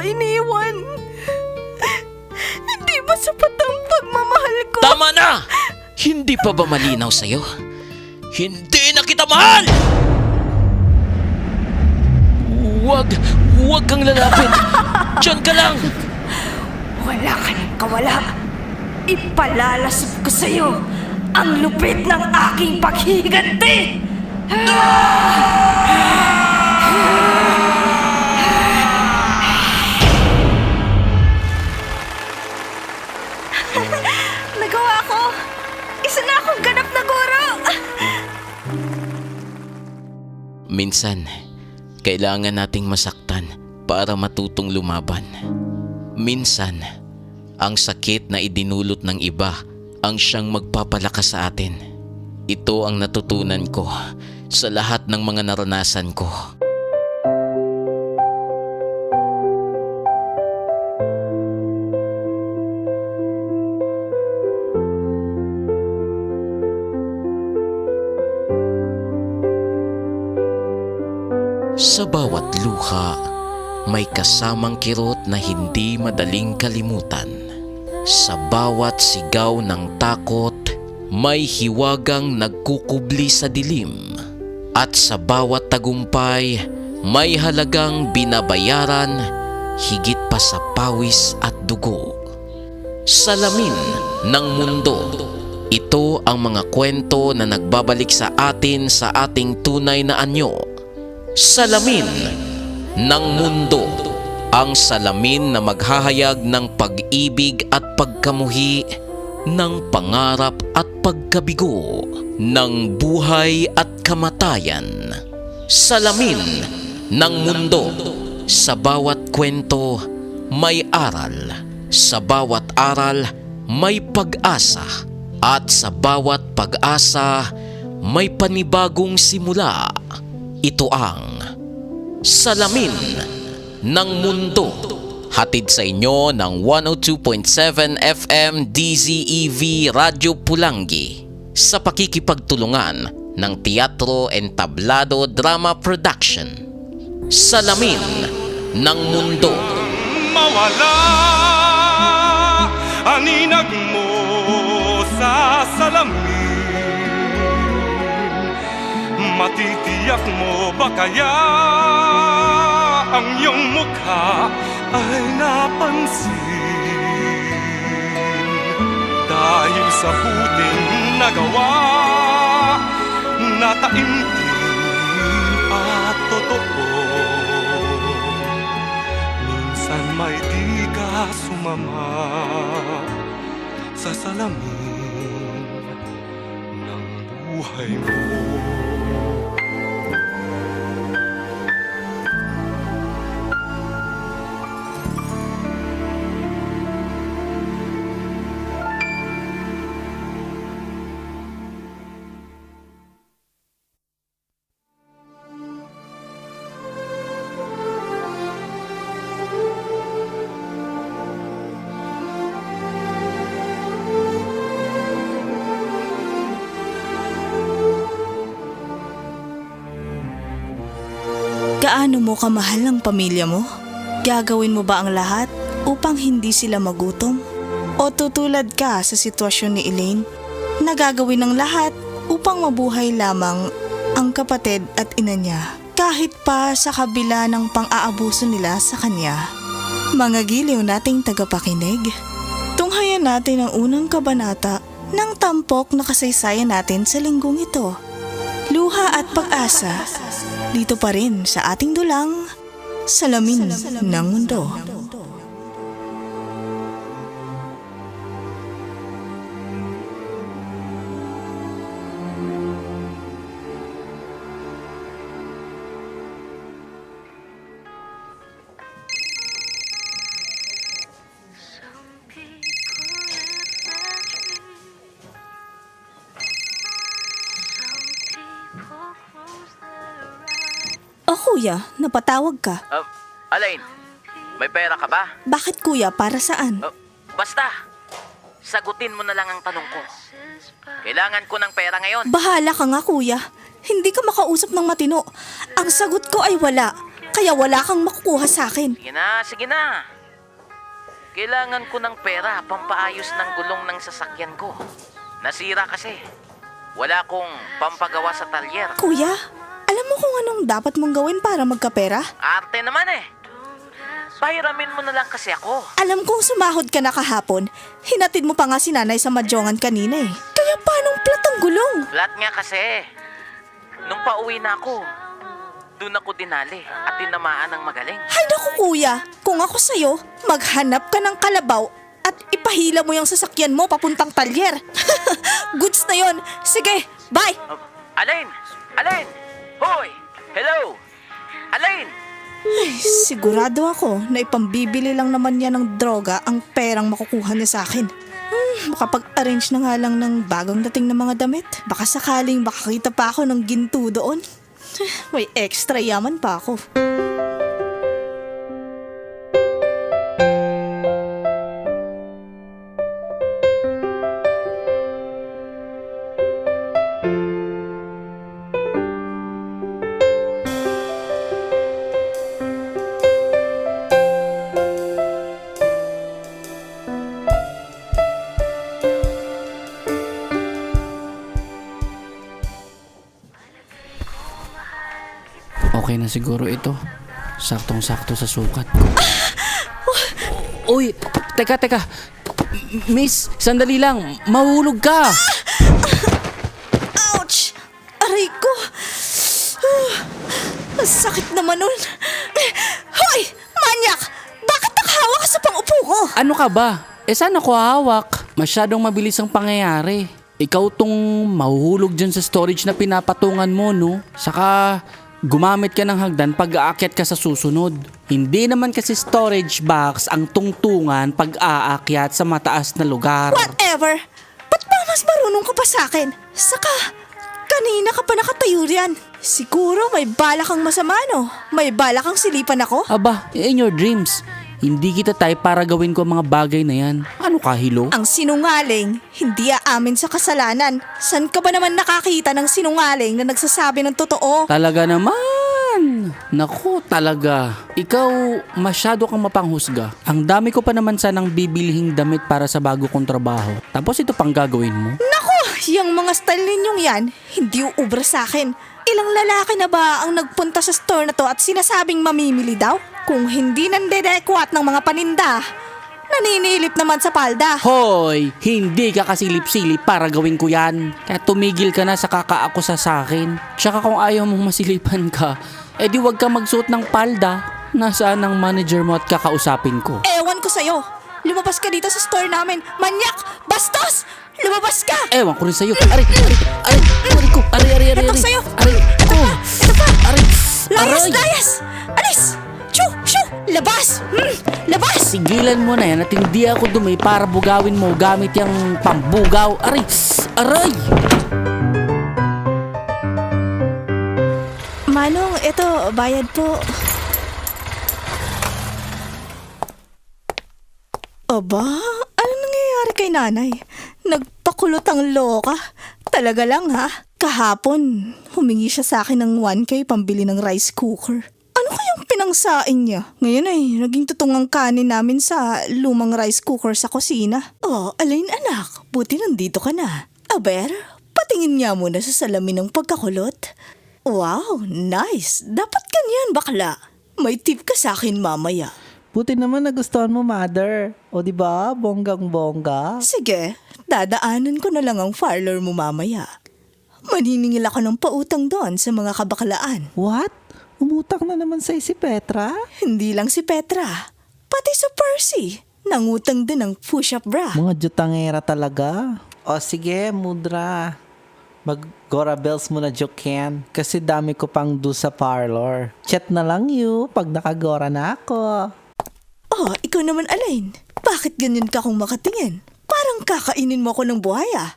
iniwan. Hindi ba sapat ang pagmamahal ko? Tama na! Hindi pa ba malinaw sa'yo? Hindi na kita mahal! Huwag kang lalapit. Diyan ka lang. Wala ka nang kawala. Ipalalasap ko sa'yo ang lupit ng aking paghihiganti! Nagawa ko! Isa na akong ganap na guro! Minsan, kailangan nating masaktan para matutong lumaban. Minsan, ang sakit na idinulot ng iba ang siyang magpapalakas sa atin. Ito ang natutunan ko sa lahat ng mga naranasan ko. Sa bawat luha, may kasamang kirot na hindi madaling kalimutan. Sa bawat sigaw ng takot, may hiwagang nagkukubli sa dilim. At sa bawat tagumpay, may halagang binabayaran higit pa sa pawis at dugo. Salamin ng mundo. Ito ang mga kwento na nagbabalik sa atin sa ating tunay na anyo. Salamin ng mundo. Ang salamin na maghahayag ng pag-ibig at pagkamuhi, ng pangarap at pagkabigo, ng buhay at kamatayan. Salamin ng mundo. Sa bawat kwento, may aral. Sa bawat aral, may pag-asa. At sa bawat pag-asa, may panibagong simula. Ito ang Salamin ng Mundo. Hatid sa inyo ng 102.7 FM DZEV Radyo Pulangi sa pakikipagtulungan ng Teatro Entablado Drama Production. Salamin ng Mundo. Mawala aninag mo sa salamin. Matitiyak mo ba kaya ang iyong mukha ay napansin? Dahil sa buting nagawa, nataimtim at totoo. Minsan may di ka sumama sa salamin ng buhay mo. Gaano mo kamahal ang pamilya mo? Gagawin mo ba ang lahat upang hindi sila magutom? O tutulad ka sa sitwasyon ni Elaine na gagawin ng lahat upang mabuhay lamang ang kapatid at ina niya kahit pa sa kabila ng pang-aabuso nila sa kanya? Mga giliw nating tagapakinig, tunghayan natin ang unang kabanata ng tampok na kasaysayan natin sa linggong ito. Luha at pag-asa, dito pa rin sa ating dulang Salamin ng Mundo. Kuya, napatawag ka. Alain, may pera ka ba? Bakit kuya? Para saan? Basta, sagutin mo na lang ang tanong ko. Kailangan ko ng pera ngayon. Bahala ka nga kuya. Hindi ka makausap ng matino. Ang sagot ko ay wala. Kaya wala kang makukuha sa akin. Sige na, sige na. Kailangan ko ng pera pampaayos ng gulong ng sasakyan ko. Nasira kasi. Wala akong pampagawa sa talyer. Kuya, alam mo kung anong dapat mong gawin para magkapera? Arte naman eh. Pahiramin mo na lang kasi ako. Alam kong sumahod ka na kahapon. Hinatid mo pa nga si nanay sa Madjongan kanina eh. Kaya paanong plat ang gulong? Flat nga kasi. Nung pauwi na ako, doon ako dinali at tinamaan ng magaling. Hay naku kuya, kung ako sa'yo, maghanap ka ng kalabaw at ipahila mo yung sasakyan mo papuntang talyer. Goods na yon. Sige, bye! Alain! Alain! Hoy! Hello! Alain! Ay, sigurado ako na ipambibili lang naman niya ng droga ang perang makukuha niya sa akin. Makapag-arrange na nga lang ng bagong dating na mga damit. Baka sakaling makakita pa ako ng ginto doon. May extra yaman pa ako. Okay na siguro ito. Saktong-sakto sa sukat ko. Uy, teka. Miss, sandali lang. Mahulog ka. Ouch! Aray ko! Ang sakit naman nun. Hoy! Manyak! Bakit nakahawak ka sa pang-upo ko? Ano ka ba? Saan ako hawak? Masyadong mabilis ang pangyayari. Ikaw tong mahuhulog dyan sa storage na pinapatungan mo, no? Saka gumamit ka ng hagdan pag aakyat ka sa susunod. Hindi naman kasi storage box ang tungtungan pag aakyat sa mataas na lugar. Whatever! Ba't ba mas marunong ka pa sa akin? Saka, kanina ka pa nakatayo riyan. Siguro may bala kang masama, no? May bala kang silipan ako? Aba, in your dreams. Hindi kita type para gawin ko ang mga bagay na yan. Ano ka, hilo? Ang sinungaling, hindi aamin sa kasalanan. San ka ba naman nakakita ng sinungaling na nagsasabi ng totoo? Talaga naman. Naku, talaga. Ikaw, masyado kang mapanghusga. Ang dami ko pa naman sanang bibilihing damit para sa bago kong trabaho. Tapos ito pang gagawin mo? Naku, yung mga style ninyong yan, hindi uubra sa akin. Ilang lalaki na ba ang nagpunta sa store na to at sinasabing mamimili daw? Kung hindi nandedekwat ng mga paninda, naninilip naman sa palda. Hoy, hindi ka kasilip-silip para gawin ko yan. Kaya tumigil ka na sa kakaakusa sa akin. Tsaka kung ayaw mong masilipan ka, edi wag ka magsuot ng palda. Nasaan ang manager mo at kakausapin ko? Ewan ko sa'yo. Lumabas ka dito sa store namin. Manyak! Bastos! Lumabas ka! Ewan ko rin sa'yo. Aray ko. Aray. Ito sa'yo. Aray ko. Ito pa! Aray. Layas! Alis! Shoo! Labas! Labas! Sigilan mo na yan at hindi ako dumi para bugawin mo gamit yung pambugaw. Aray! Manong, ito, bayad po. Aba, anong nangyayari kay nanay? Nagpakulot ang loka. Talaga lang ha. Kahapon, humingi siya sa akin ng 1K pambili ng rice cooker. Ano kayang pinangsaing niya? Ngayon ay naging tutungang kanin namin sa lumang rice cooker sa kusina. Oh, Alain anak, buti nandito ka na. Aber, patingin nga muna sa salamin ng pagkakulot. Wow, nice. Dapat ganyan, bakla. May tip ka sa akin mamaya. Buti naman nagustuhan mo, mother. O di ba, bonggang-bongga? Sige, dadaanan ko na lang ang parlor mo mamaya. Maniningil ako ng pautang doon sa mga kabaklaan. What? Umutang na naman sa si Petra? Hindi lang si Petra, pati si Percy. Nangutang din ng push-up bra. Mga jutangera talaga. O sige, Mudra. Mag-Gora Bells muna, Joken. Kasi dami ko pang do sa parlor. Chat na lang you pag nakagora na ako. Oh, ikaw naman, Alain. Bakit ganyan ka kung makatingin? Parang kakainin mo ako ng buhaya.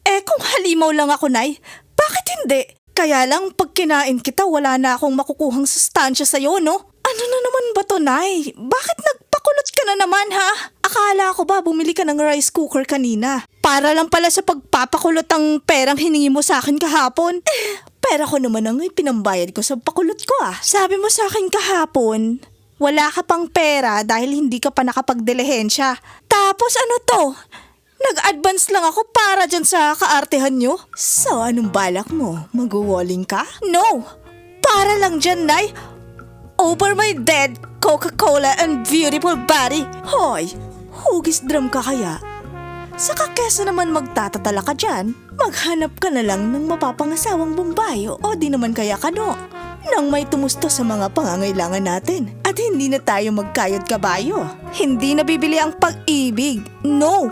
Ay, kung halimaw lang ako, Nay, bakit hindi? Kaya lang, pag kinain kita, wala na akong makukuhang sustansya sa'yo, no? Ano na naman ba to, Nay? Bakit nagpakulot ka na naman, ha? Akala ko ba bumili ka ng rice cooker kanina? Para lang pala sa pagpapakulot ang perang hiningi mo sa akin kahapon. Pera ko naman ang pinambayad ko sa pakulot ko ah. Sabi mo sa akin kahapon, wala ka pang pera dahil hindi ka pa nakapagdelehensya. Tapos ano to? Nag-advance lang ako para dyan sa kaartehan nyo? So anong balak mo? Mag-walling ka? No! Para lang dyan, Nay! Over my dead Coca-Cola and beautiful body! Hoy! Hugis drum ka kaya? Saka kesa naman magtatatala ka dyan, maghanap ka na lang ng mapapangasawang bumbayo o di naman kaya kano nang may tumusto sa mga pangangailangan natin at hindi na tayo magkayod kabayo. Hindi na bibili ang pag-ibig. No!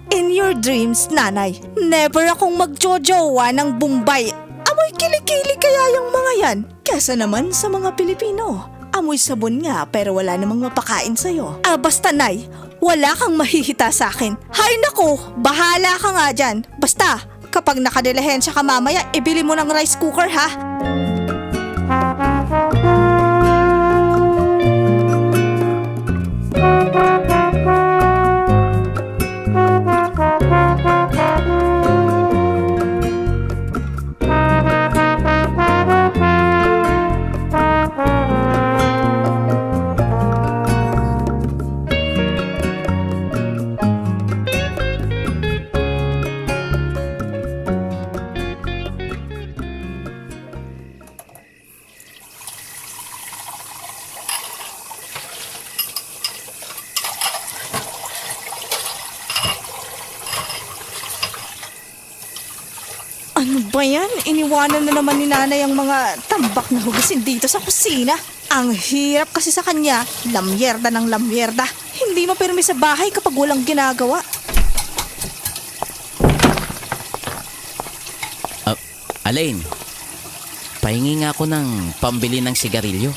In your dreams, nanay, never akong magjojowa ng Bombay. Amoy kilikili kaya yung mga yan. Kesa naman sa mga Pilipino. Amoy sabon nga pero wala namang mapakain sa'yo. Basta nay, wala kang mahihita sa akin. Hay nako, bahala ka nga dyan. Basta, kapag nakadelehensya ka mamaya, ibili mo ng rice cooker ha. Ano ba yan? Iniwanan na naman ni nanay ang mga tambak na hugasin dito sa kusina. Ang hirap kasi sa kanya, lamyerda ng lamyerda. Hindi mapirmi sa bahay kapag walang ginagawa. Alain, pahingi nga ako ng pambili ng sigarilyo.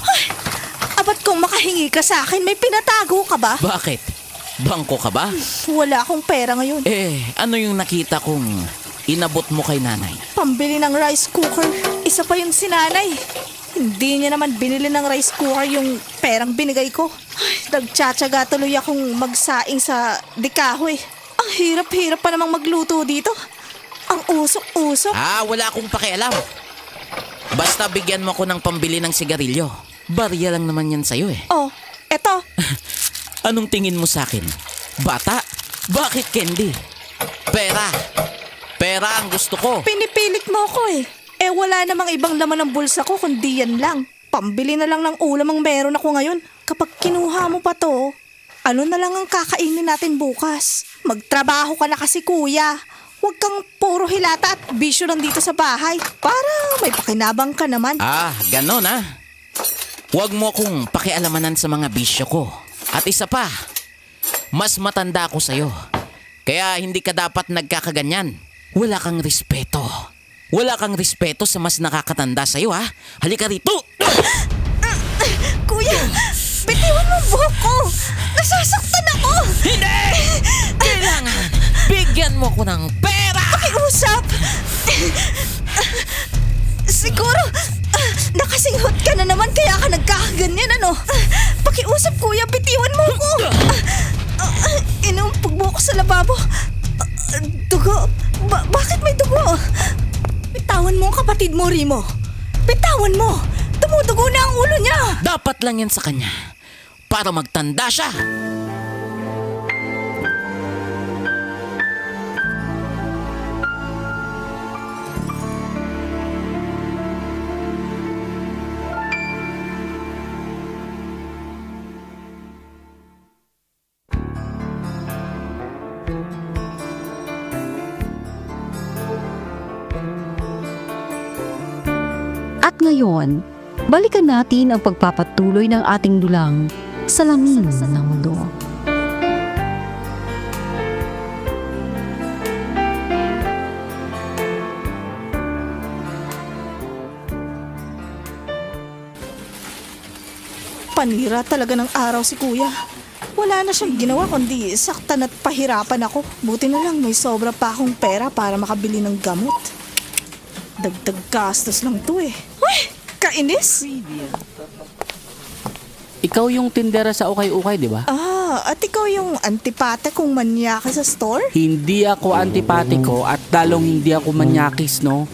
Abat kung makahingi ka sa akin, may pinatago ka ba? Bakit? Bangko ka ba? Wala akong pera ngayon. Ano yung nakita kong inabot mo kay nanay? Pambili ng rice cooker. Isa pa yun si nanay. Hindi niya naman binili ng rice cooker yung perang binigay ko. Ay, nagtsatsaga tuloy akong magsaing sa dikahoy. Ang hirap-hirap pa namang magluto dito. Ang usok-usok. Wala akong pakialam. Basta bigyan mo ako ng pambili ng sigarilyo. Barya lang naman yan sa'yo eh. Oh, eto. Anong tingin mo sa akin? Bata? Bakit candy? Pera. Pera ang gusto ko. Pinipilit mo ako eh. Wala namang ibang laman ng bulsa ko kundi yan lang. Pambili na lang ng ulam ang meron ako ngayon. Kapag kinuha mo pa to, ano na lang ang kakainin natin bukas? Magtrabaho ka na kasi kuya. Huwag kang puro hilata at bisyo lang dito sa bahay. Para may pakinabang ka naman. Ganon ah. Huwag mo akong pakialamanan sa mga bisyo ko. At isa pa, mas matanda ako sa'yo. Kaya hindi ka dapat nagkakaganyan. Wala kang respeto. Wala kang respeto sa mas nakakatanda sa'yo ha. Halika rito. Kuya, bitiwan mo ang buhok ko. Nasasaktan ako. Hindi! Kailangan bigyan mo ko ng pera. Pakiusap. Siguro, nakasinghot ka na naman kaya ka nagkakaganyan ano. Pakiusap kuya, bitiwan mo ko. Inumpog mo ko sa lababo. Dugo. Bakit may dugo? Bitawan mo ang kapatid mo, Rimo. Bitawan mo. Tumudugo na ang ulo niya. Dapat lang yan sa kanya. Para magtanda siya. At ngayon, balikan natin ang pagpapatuloy ng ating dulang Salamin ng Mundo. Panira talaga ng araw si kuya. Wala na siyang ginawa kundi saktan at pahirapan ako. Buti na lang may sobra pa akong pera para makabili ng gamot. Dagdag gastos lang to eh. Uy! Kainis? Ikaw yung tindera sa ukay-ukay, di ba? at ikaw yung antipate kong manyaka sa store? Hindi ako antipatiko at lalong hindi ako manyakis, no?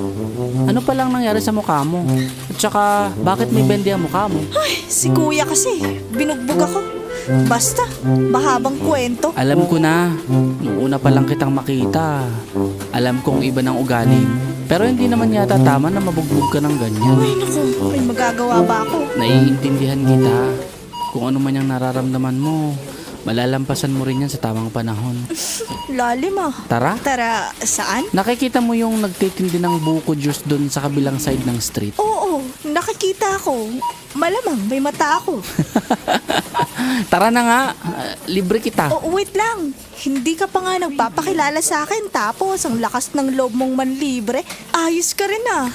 Ano pa lang nangyari sa mukha mo? At saka, bakit may bende ang mukha mo? Ay, si kuya kasi, binugbog ako. Basta, mahabang kwento. Alam ko na, nung una pa lang kitang makita, alam kong iba ng ugali mo. Pero hindi naman yata tama na mabugbog ka ng ganyan. Ay, naku, may magagawa ba ako? Naiintindihan kita. Kung ano man yung nararamdaman mo, malalampasan mo rin yan sa tamang panahon. Lalim ah. Tara, Tara, saan? nakikita mo yung nagtitindi ng buko juice doon sa kabilang side ng street? Oo, nakikita ako. Malamang may mata ako. Tara na nga, libre kita. Oh, wait lang. Hindi ka pa nga nagpapakilala sa akin tapos ang lakas ng loob mong manlibre. Ayos ka rin ah.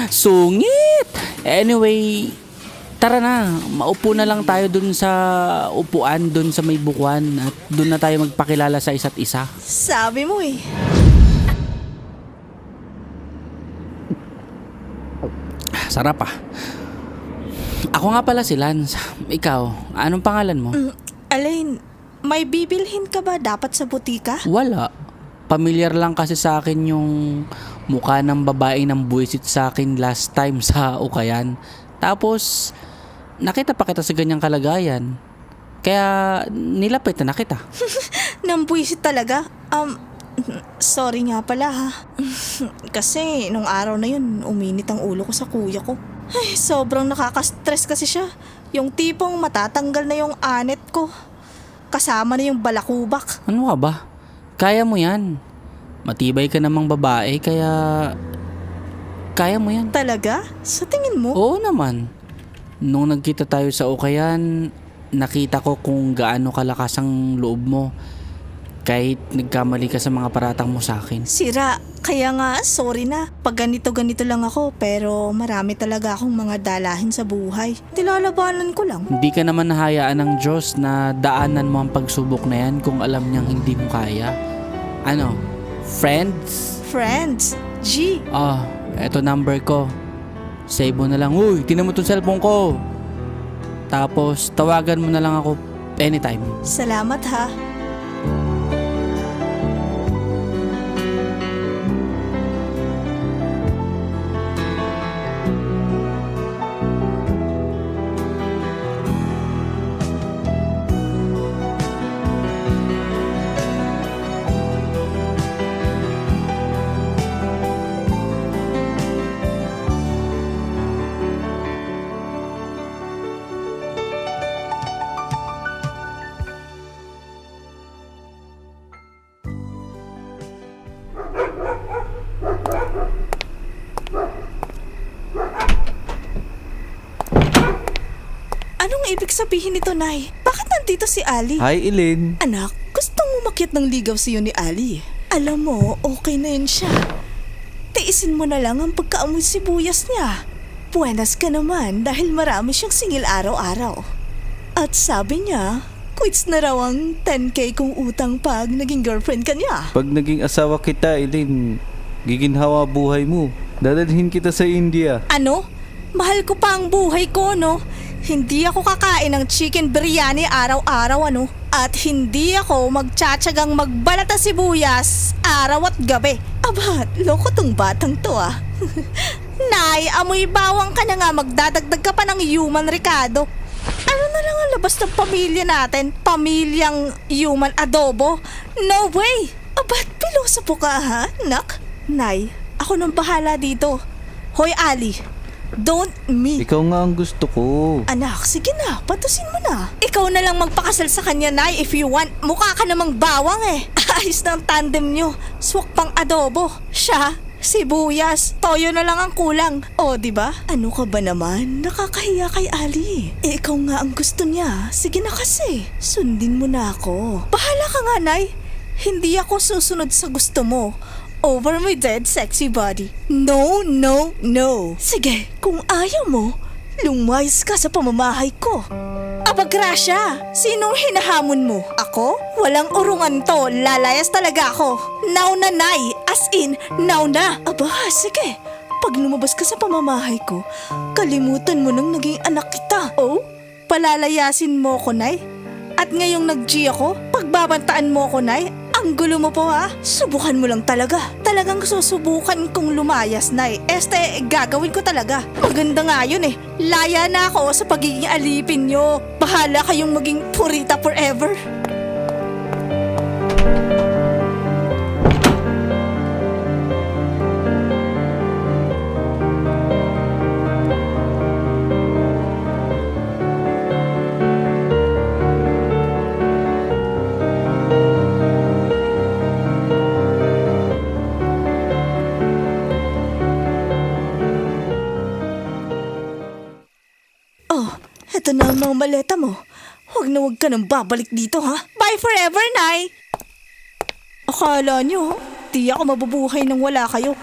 Sungit! Anyway, tara na, maupo na lang tayo dun sa upuan, dun sa may bukuan at dun na tayo magpakilala sa isa't isa. Sabi mo eh. Sarap ah. Ako nga pala si Lance. Ikaw, anong pangalan mo? Alain, may bibilhin ka ba dapat sa butika? Wala. Pamilyar lang kasi sa akin yung mukha ng babae ng buwisit sa akin last time sa Ukayan. Tapos, nakita pa kita sa ganyang kalagayan. Kaya, nilapit na kita. Nambuisit talaga. Sorry nga pala ha. Kasi nung araw na yun, uminit ang ulo ko sa kuya ko. Ay, sobrang nakaka-stress kasi siya. Yung tipong matatanggal na yung anet ko. Kasama na yung balakubak. Ano ka ba? Kaya mo yan. Matibay ka namang babae, kaya... Kaya mo yan. Talaga? Sa tingin mo? Oo naman. Nung nagkita tayo sa Ukayan, nakita ko kung gaano kalakas ang loob mo. Kahit nagkamali ka sa mga paratang mo sa akin. Sira, kaya nga sorry na. Pag ganito-ganito lang ako pero marami talaga akong mga dalahin sa buhay. Nilalabanan ko lang. Hindi ka naman nahayaan ng Diyos na daanan mo ang pagsubok na yan kung alam niyang hindi mo kaya. Ano? Friends? Friends, G. Ah, eto number ko. Save mo na lang. Uy, tinan mo tong cellphone ko. Tapos, tawagan mo na lang ako anytime. Salamat ha. Anong ibig sabihin nito, Nay? Bakit nandito si Ali? Hi, Elaine. Anak, gustong umakyat ng ligaw sa'yo ni Ali. Alam mo, okay na yun siya. Tiisin mo na lang ang pagkaamoy sibuyas niya. Buenas ka naman dahil marami siyang singil araw-araw. At sabi niya, quits na raw ang 10K kung utang pag naging girlfriend ka niya. Pag naging asawa kita, Elaine, giginhawa buhay mo. Dadalhin kita sa India. Ano? Mahal ko pa ang buhay ko, no? Hindi ako kakain ng chicken biryani araw-araw, ano? At hindi ako magtsatsagang magbalat ng sibuyas araw at gabi. Aba, loko tong batang to ah. Nay, amoy bawang ka na nga, magdadagdag ka pa ng human Ricardo. Ano na lang ang labas ng pamilya natin? Pamilyang human adobo? No way! Aba't pilosopo ka ha, nak? Nay, ako nang bahala dito. Hoy Ali, don't me. Ikaw nga ang gusto ko. Anak, sige na, patusin mo na. Ikaw na lang magpakasal sa kanya, Nay, if you want. Mukha ka namang bawang eh. Ayos na ang tandem nyo. Swak pang adobo. Siya, sibuyas, toyo na lang ang kulang. O, di ba? Ano ka ba naman? Nakakahiya kay Ali. Eh, ikaw nga ang gusto niya. Sige na kasi. Sundin mo na ako. Bahala ka nga, Nay. Hindi ako susunod sa gusto mo. Over my dead sexy body. No, no, no. Sige, kung ayaw mo, lumayas ka sa pamamahay ko. Aba, Gracia, sinong hinahamon mo? Ako? Walang urungan to, lalayas talaga ako. Now na, Nay, as in, now na. Aba, sige. Pag lumabas ka sa pamamahay ko, kalimutan mo nang naging anak kita. Oh, palalayasin mo ko, Nay? At ngayong nag-G ako, pagbabantaan mo ako, Nay, ang gulo mo po ha. Subukan mo lang talaga. Talagang susubukan kong lumayas, Nay. Gagawin ko talaga. Maganda nga yun eh. Laya na ako sa pagiging alipin nyo. Bahala kayong maging purita forever. Ito na ang mga maleta mo. Huwag ka nang babalik dito, ha? Bye forever, Nay! Akala nyo, di ako mabubuhay nang wala kayo.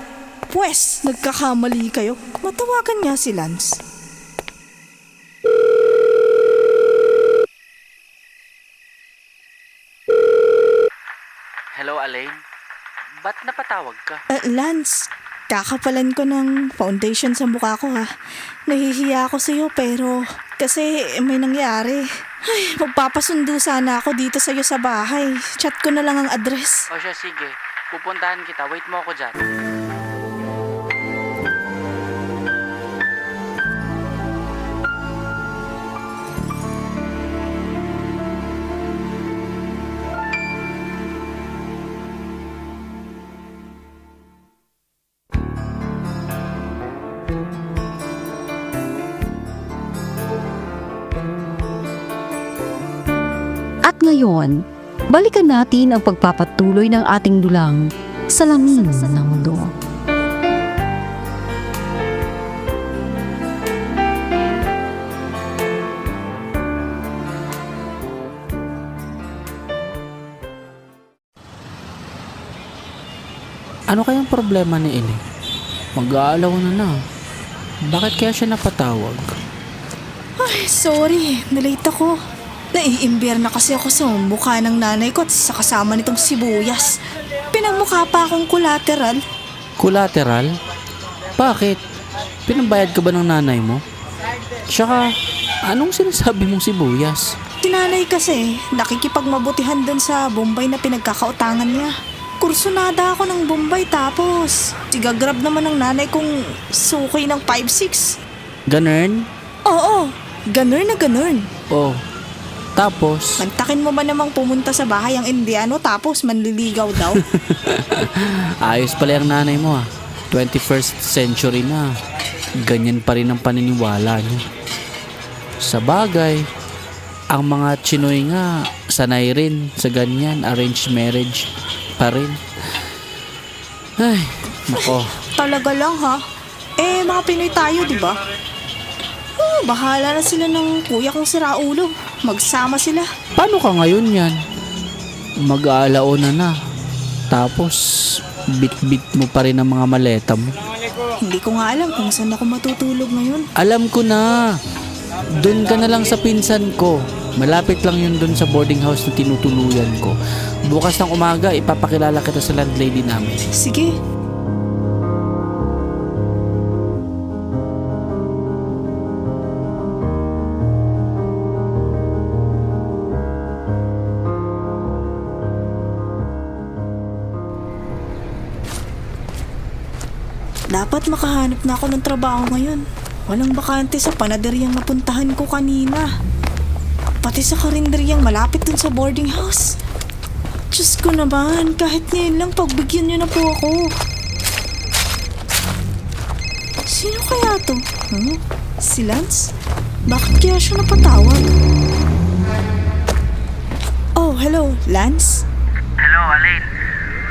Pwes, nagkakamali kayo. Matawagan nga si Lance. Hello, Alain? Ba't napatawag ka? Lance, kakapalan ko ng foundation sa mukha ko, ha? Nahihiya ako sa'yo pero kasi may nangyari. Ay, magpapasundo sana ako dito sa'yo sa bahay. Chat ko na lang ang address. O siya, sige. Pupuntahan kita. Wait mo ako dyan. At ngayon, balikan natin ang pagpapatuloy ng ating dulang Salamin ng Mundo. Ano kayang problema ni Eli? Mag-aalaw na. Bakit kaya siya napatawag? Ay, sorry. Nalate ako. Naiimbyer na kasi ako sa mukha ng nanay ko at sa kasama nitong sibuyas. Pinamukha pa akong collateral. Collateral? Bakit? Pinambayad ka ba ng nanay mo? Tsaka, anong sinasabi mong sibuyas? Tinanay kasi, nakikipagmabutihan dun sa Bombay na pinagkakautangan niya. Kursunada ako ng Bombay tapos tigagrab naman ng nanay kong suki ng 5'6". Ganun? Oo, ganun na ganun. Oh, tapos? Mantakin mo ba namang pumunta sa bahay ang Indiano tapos manliligaw daw? Ayos pala yung nanay mo 21st century na. Ganyan pa rin ang paniniwala niya. Sa bagay, ang mga Chinoy nga sanay rin sa ganyan, arranged marriage pa rin. Ay, nako. Talaga lang ha? Mga Pinoy tayo, di ba? Bahala na sila ng kuya kong siraulo. Magsama sila. Paano ka ngayon yan? Mag-aalauna na. Tapos, bit-bit mo pa rin ang mga maleta mo. Hindi ko nga alam kung saan ako matutulog ngayon. Alam ko na. Doon ka na lang sa pinsan ko. Malapit lang yun doon sa boarding house na tinutuluyan ko. Bukas ng umaga, ipapakilala kita sa landlady namin. Sige. Dapat makahanap na ako ng trabaho ngayon. Walang bakante sa panaderyang napuntahan ko kanina. Pati sa karinderyang malapit dun sa boarding house. Diyos ko naman, kahit ngayon lang pagbigyan niyo na po ako. Sino kaya to? Si Lance? Bakit kaya siya napatawag? Oh, hello, Lance? Hello, Alain.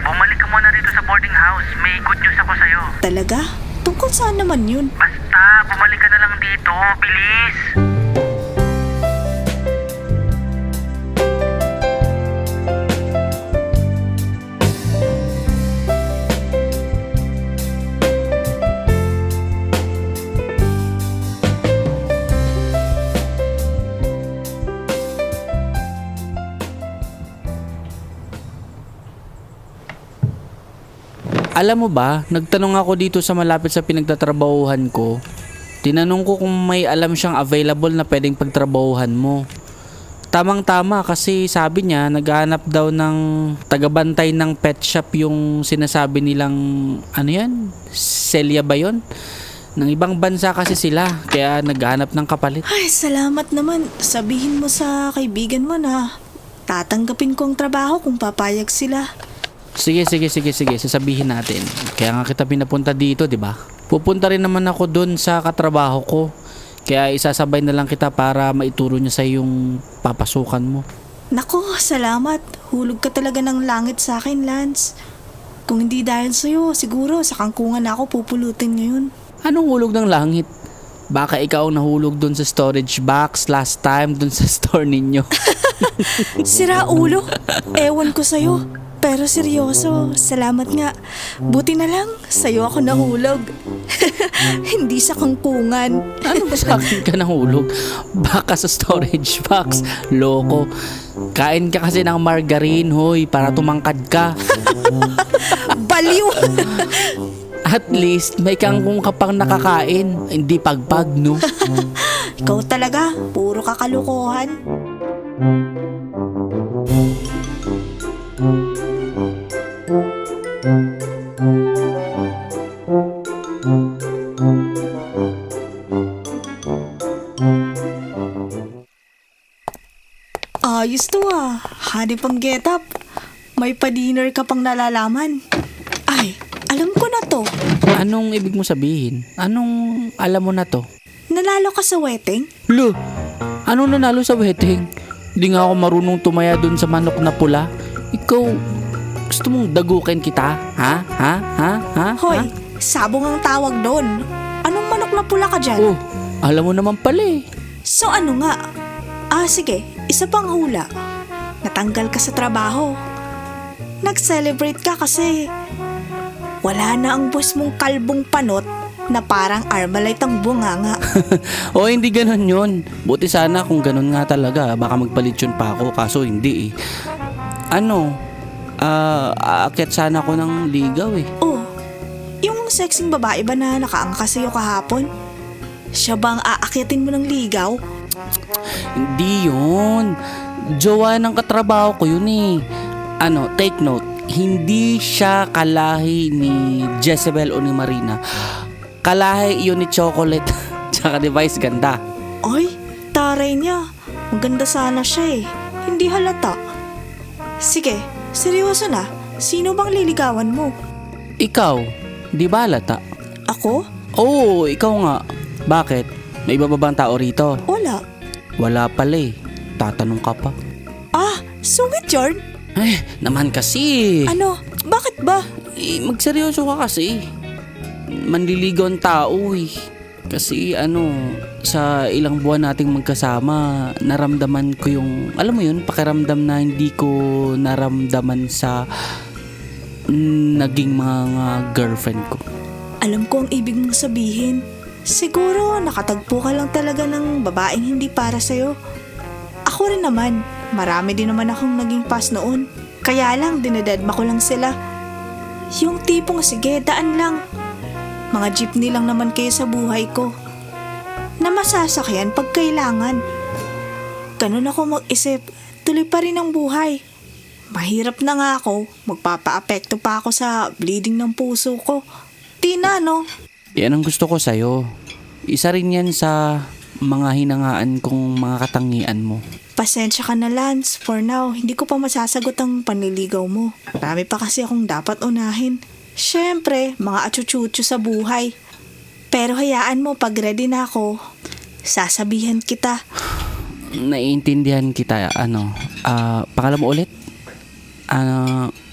Bumalik ka muna dito sa boarding house. May good news ako sa'yo. Talaga? Tungkol saan naman yun? Basta, bumalik ka na lang dito. Bilis! Alam mo ba, nagtanong ako dito sa malapit sa pinagtatrabahuhan ko. Tinanong ko kung may alam siyang available na pwedeng pagtrabahuhan mo. Tamang-tama kasi sabi niya naghahanap daw ng tagabantay ng pet shop yung sinasabi nilang ano yan? Celia ba yun? Ng ibang bansa kasi sila kaya naghahanap ng kapalit. Ay, salamat naman. Sabihin mo sa kaibigan mo na tatanggapin ko ang trabaho kung papayag sila. Sige, sasabihin natin. Kaya nga kita pinapunta dito, di ba? Pupunta rin naman ako doon sa katrabaho ko. Kaya isasabay na lang kita para maituro niya sa yung papasukan mo. Nako, salamat. Hulog ka talaga ng langit sa akin, Lance. Kung hindi dahil sa'yo, siguro sa kangkungan ako pupulutin ngayon. Anong hulog ng langit? Baka ikaw ang nahulog doon sa storage box last time doon sa store ninyo. Sira ulo. Ewan ko sa'yo. Pero seryoso, salamat nga. Buti na lang, sa'yo ako nahulog. Hindi sa kangkungan. Ano ba sa akin ka nahulog? Baka sa storage box. Loko. Kain ka kasi ng margarine, hoy, para tumangkad ka. Baliw! At least, may kangkong ka pang nakakain. Hindi pagpag, no? Ikaw talaga, puro kakalukuhan. Ayos to ah. Hanip ang get up. May pa-dinner ka pang nalalaman. Ay, alam ko na to. Anong ibig mo sabihin? Anong alam mo na to? Nanalo ka sa wedding? Lo, anong nanalo sa wedding? Di nga ako marunong tumaya dun sa manok na pula. Ikaw, gusto mong dagukin kita? Ha? Hoy, sabong ang tawag doon. Anong manok na pula ka dyan? Oh, alam mo naman pala eh. So ano nga? Sige, isa pang hula. Natanggal ka sa trabaho. Nag-celebrate ka kasi wala na ang boss mong kalbong panot na parang Armalite ang bunganga. O hindi ganun yun. Buti sana kung ganun nga talaga. Baka magpalit yun pa ako. Kaso hindi eh. Aakyat sana ako ng ligaw eh. Oh, yung sexing babae ba na nakaangka sa'yo kahapon? Siya bang aakyatin mo ng ligaw? Hindi yun. Jowa ng katrabaho ko yun eh. Take note. Hindi siya kalahi ni Jezebel o ni Marina. Kalahi yun ni Chocolate. Tsaka ni Vice ganda. Ay, taray niya. Maganda sana siya eh. Hindi halata. Sige, seryoso na. Sino bang liligawan mo? Ikaw, di ba halata? Ako? Oo, ikaw nga. Bakit? May iba ba bang tao rito? Wala. Wala pala eh. Tatanong ka pa. Sungit yarn? Naman kasi. Ano? Bakit ba? Magseryoso ka kasi. Manliligaw ang tao eh. Kasi sa ilang buwan nating magkasama, naramdaman ko yung, alam mo yun, pakiramdam na hindi ko naramdaman sa naging mga girlfriend ko. Alam ko ang ibig mong sabihin. Siguro nakatagpo ka lang talaga ng babaeng hindi para sa'yo. Ako rin naman, marami din naman akong naging pass noon. Kaya lang, dinededma ko lang sila. Yung tipong sige, daan lang. Mga jeepney lang naman kayo sa buhay ko. Na masasakyan pag kailangan. Ganun ako mag-isip, tuloy pa rin ang buhay. Mahirap na nga ako, magpapa-apekto pa ako sa bleeding ng puso ko. Tina, no? Yan ang gusto ko sa'yo. Isa rin yan sa mga hinangaan kong mga katangian mo. Pasensya ka na, Lance. For now, hindi ko pa masasagot ang panliligaw mo. Marami pa kasi akong dapat unahin. Siyempre, mga atsutsutsu sa buhay. Pero hayaan mo, pag ready na ako, sasabihan kita. Naiintindihan kita. Pangalan mo ulit?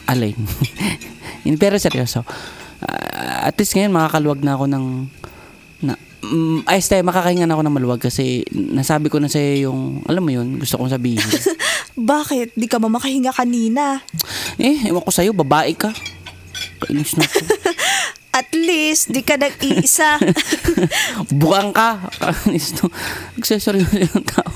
Alin? Pero seryoso. At least ngayon makakaluwag na ako ng makakahinga na ako ng maluwag kasi nasabi ko na sa'yo yung, alam mo yun, gusto kong sabihin. Bakit? Di ka makahinga kanina. Ewan ko sa'yo, babae ka. Kainis na ako. At least, di ka nag-iisa. Bukang ka. Kainis na. Nagsasoryo na yung tao.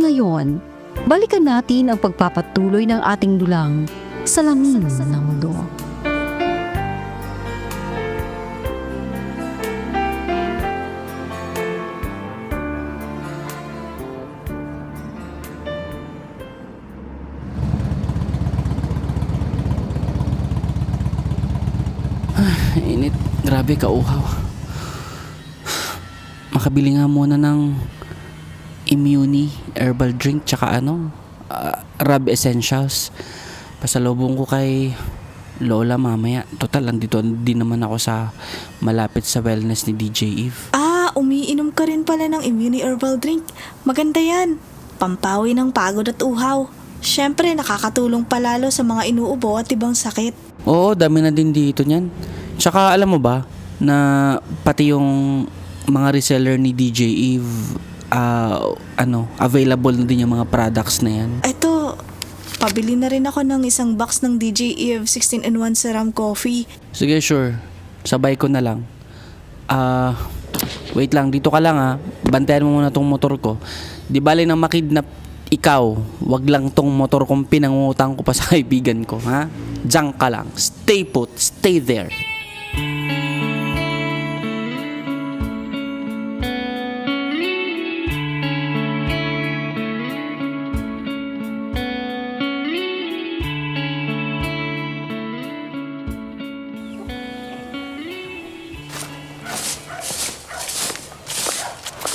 ngayon, balikan natin ang pagpapatuloy ng ating dulang Salamin ng Mundo. Init. Grabe, kauhaw. Makabili nga muna ng Immuni herbal drink tsaka Rub Essentials. Pasalubong ko kay Lola mamaya. Total, andito din naman ako sa malapit sa wellness ni DJ Eve. Umiinom ka rin pala ng Immune Herbal Drink. Maganda yan. Pampawi ng pagod at uhaw. Siyempre, nakakatulong palalo sa mga inuubo at ibang sakit. Oo, dami na din dito niyan. Tsaka alam mo ba na pati yung mga reseller ni DJ Eve available na din yung mga products na yan. Eto, pabili na rin ako ng isang box ng DJ Eve 16-in-1 Serum Coffee. Sige, sure. Sabay ko na lang. Wait lang, dito ka lang Bantayan mo muna tong motor ko. Di bali nang makidnap ikaw, wag lang tong motor kong pinangungutang ko pa sa kaibigan ko, ha? Diyan ka lang. Stay put, stay there.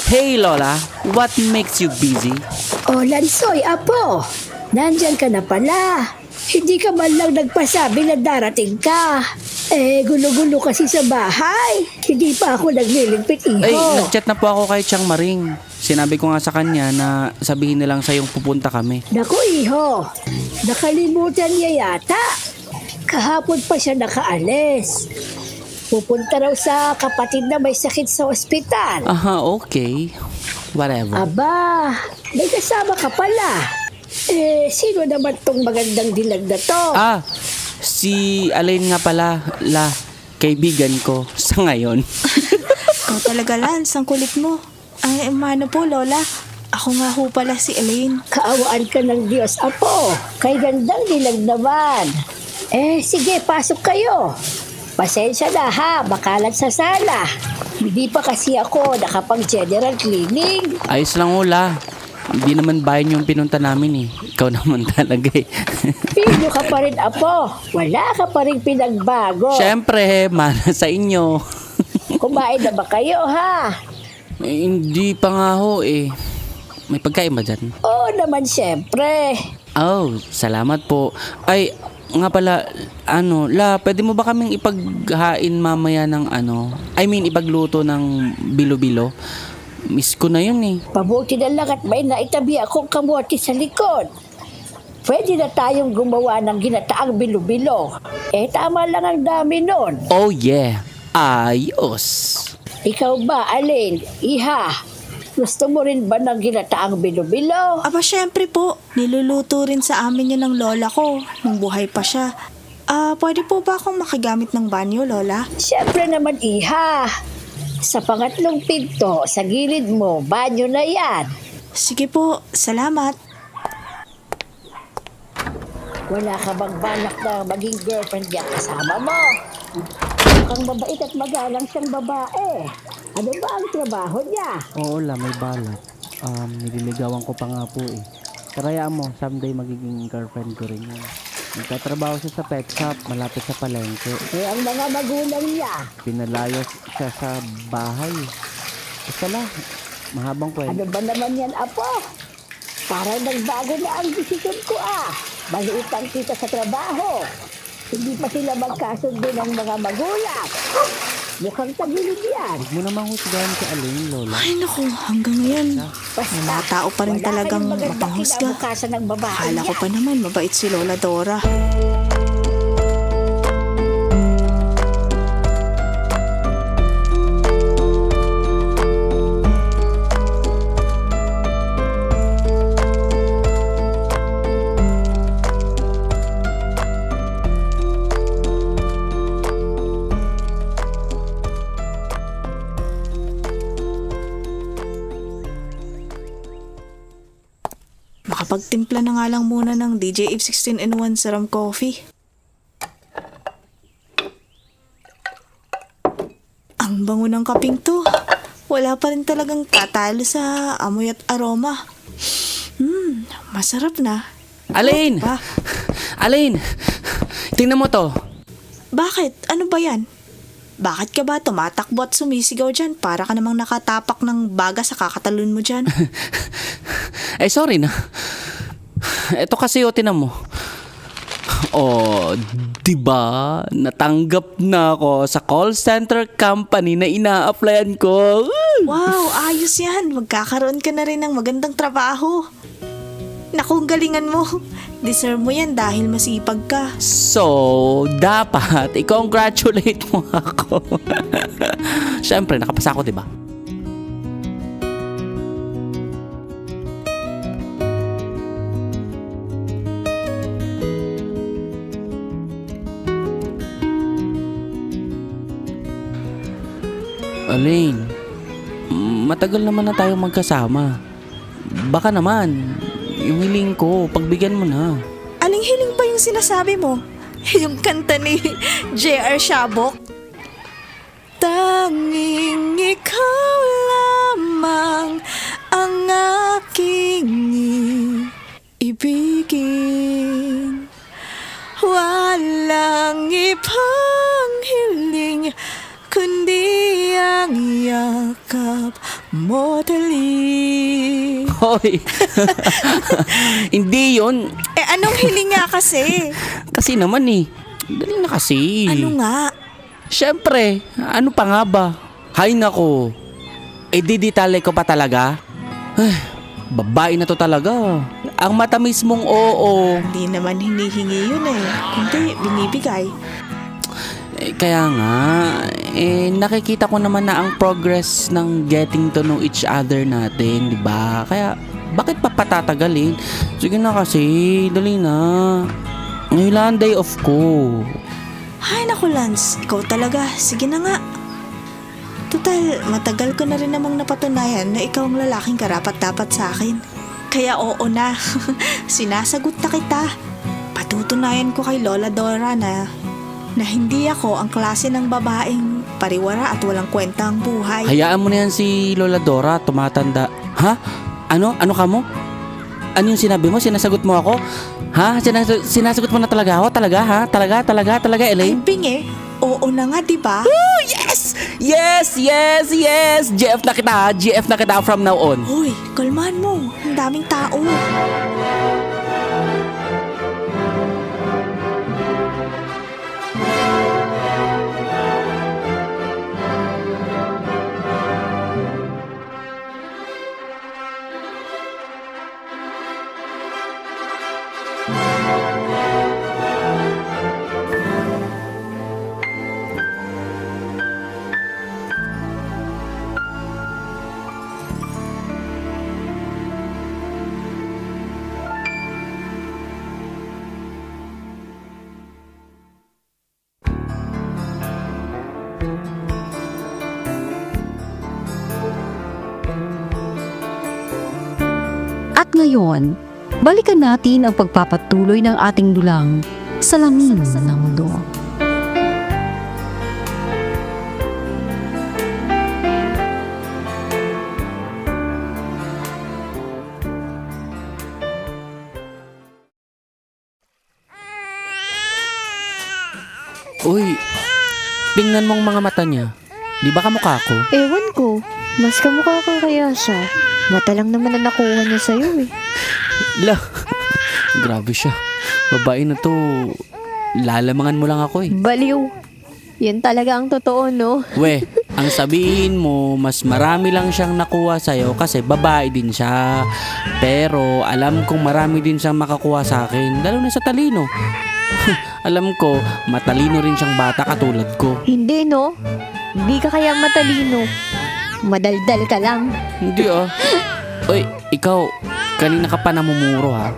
Hey Lola, what makes you busy? Oh, Lansoy, apo. Nandyan ka na pala. Hindi ka man lang nagpasabi na darating ka. Gulo-gulo kasi sa bahay. Hindi pa ako nagliligpit, iho. Ay, nag-chat na po ako kay Chang Maring. Sinabi ko nga sa kanya na sabihin na lang sa'yong pupunta kami. Naku, iho. Nakalimutan niya yata. Kahapon pa siya nakaalis. Pupunta raw sa kapatid na may sakit sa ospital. Aha, okay. Whatever. Aba, may kasama ka pala. Sino naman tong magandang dilag na to? Si Alain nga pala, kaibigan ko sa ngayon. Ikaw talaga, Lance, ang kulit mo. Ay, mano po, Lola. Ako nga ho pala si Elaine. Kaawaan ka ng Diyos, apo. Kay gandang dilag naman. Sige, pasok kayo. Pasensya na ha, makalat sa sala. Hindi pa kasi ako nakapag-general cleaning. Ayos lang ula. Hindi naman bayan yung pinunta namin Ikaw naman talaga Pino ka pa rin, apo. Wala ka pa rin pinagbago. Siyempre, mana sa inyo. Kumain na ba kayo, ha? Hindi pa nga ho May pagkain ba dyan? Oo naman, siyempre. Oh, salamat po. Ay, nga pala, pwede mo ba kaming ipaghain mamaya ng ipagluto ng bilo-bilo? Miss ko na yun Pabuti na lang at may naitabi akong kamote sa likod. Pwede na tayong gumawa ng ginataang bilo-bilo. Tama lang ang dami nun. Oh yeah, ayos. Ikaw ba, Alain? Iha, gusto mo rin ba ng ginataang bilo-bilo? Aba, syempre po. Niluluto rin sa amin yun ng lola ko nung buhay pa siya. Pwede po ba akong makagamit ng banyo, Lola? Siyempre naman, iha. Sa pangatlong pinto, sa gilid mo, banyo na yan. Sige po, salamat. Wala ka bang balak na maging girlfriend niya kasama mo? Mukhang mabait at magalang siyang babae. Ano ba ang trabaho niya? Oo may balak. Nililigawan ko pa nga po Karayaan mo, someday magiging girlfriend ko rin yan. Nagtatrabaho siya sa pet shop, malapit sa palengke. Ang mga magulang niya. Pinalayas siya sa bahay. Mahabang kwento. Ano ba naman yan, apo? Parang nagbago na ang desisyon ko Maliitan kita sa trabaho. Hindi pa sila magkasundo ng mga magulang. Mukhang tagilid yan. Huwag mo namang husgahan si Alain, Lola. Ay naku, hanggang ngayon. Basta, Mga tao pa rin wala talagang kayong magandang mapanghusga. kinabukasan ng babae Akala ko niya. pa naman mabait si Lola Dora. magtimpla na nga lang muna ng DJ Eve 16-in-1 Serum Coffee. Ang bango ng kaping to. Wala pa rin talagang tatalo sa amoy at aroma. Masarap na. Alain! Pa, Alain! Tingnan mo to. bakit? Ano ba yan? Bakit ka ba tumatakbo at sumisigaw dyan? Para ka namang nakatapak ng baga sa kakatalon mo dyan. Sorry na. Ito kasi tinan mo. Oh, diba? Natanggap na ako sa call center company na ina-applyan ko. Wow, ayos yan. Magkakaroon ka na rin ng magandang trabaho. Naku, ang galingan mo. Deserve mo yan dahil masipag ka. So, dapat i-congratulate mo ako. Siyempre, nakapasa ako, diba? Alain, matagal naman na tayo magkasama. Baka naman, yung hiling ko, pagbigyan mo na. Aling hiling ba yung sinasabi mo? Yung kanta ni J.R. Shabok? Tanging ikaw lamang ang aking ibigin. Walang ibang hiling kundi ang yakap mo dali. Hoy! Hindi yun. Anong hiling nga kasi? Kasi naman dali na kasi. Ano nga? Siyempre, ano pa nga ba? Hay nako. Diditali ko pa talaga? Babae na to talaga. Ang matamis mong oo. Hindi naman hinihingi yun kundi binibigay. Kaya nga, nakikita ko naman na ang progress ng getting to know each other natin, di ba? Kaya, bakit pa patatagalin? Sige na kasi, dali na. Ngayon lang ang day off ko. Ay naku Lance, ikaw talaga. Sige na nga. Total, matagal ko na rin namang napatunayan na ikaw ang lalaking karapat-dapat sa akin. Kaya oo na, sinasagot na kita. Patutunayan ko kay Lola Dora na hindi ako ang klase ng babaeng pariwara at walang kwenta ang buhay. Hayaan mo na yan si Lola Dora, tumatanda. Ha? Ano? Ano ka mo? Ano yung sinabi mo? Sinasagot mo ako? Ha? Sinasagot mo na talaga ako? Talaga ha? Talaga, Ay Elaine? Bing oo na nga diba? Oh, yes! Yes! GF na kita from now on. Hoy, kalmahan mo. Ang daming tao. At ngayon, balikan natin ang pagpapatuloy ng ating dulang Salamin ng Mundo. Uy, tingnan mong mga mata niya. Di ba kamukha ko? Ewan ko, mas kamukha ka kaya siya. Mata lang naman na nakuha niya sa'yo Grabe siya. Babae na to. Lalamangan mo lang ako Baliw. Yan talaga ang totoo, no? We, ang sabihin mo, mas marami lang siyang nakuha sa'yo kasi babae din siya. Pero alam kong marami din siyang makakuha sa akin, lalo na sa talino. Alam ko, matalino rin siyang bata katulad ko. Hindi, no? Hindi ka kaya matalino. Madaldal ka lang. Hindi Uy, ikaw, kanina ka pa namumuro ha.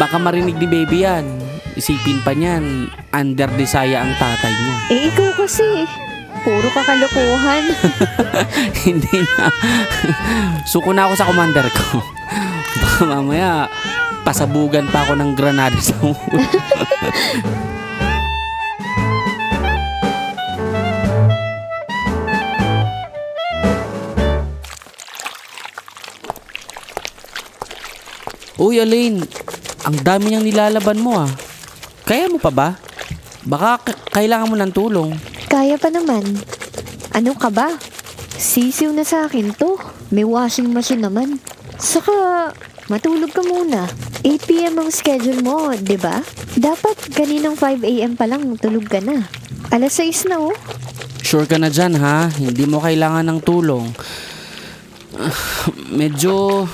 Baka marinig ni baby yan. Isipin pa niyan, under desaya ang tatay niya. Ikaw kasi. Puro kakalukuhan. Hindi na. Suko na ako sa commander ko. Baka mamaya, pasabugan pa ako ng granada sa ulo. Uy, Elaine, ang dami niyang nilalaban mo ah. Kaya mo pa ba? Baka kailangan mo ng tulong. Kaya pa naman. Ano ka ba? Sisiw na sa akin to. May washing machine naman. Saka, matulog ka muna. 8 p.m. ang schedule mo, di ba? Dapat kaninang 5 a.m. pa lang tulog ka na. Alas 6 na oh. Sure ka na dyan ha? Hindi mo kailangan ng tulong. Medyo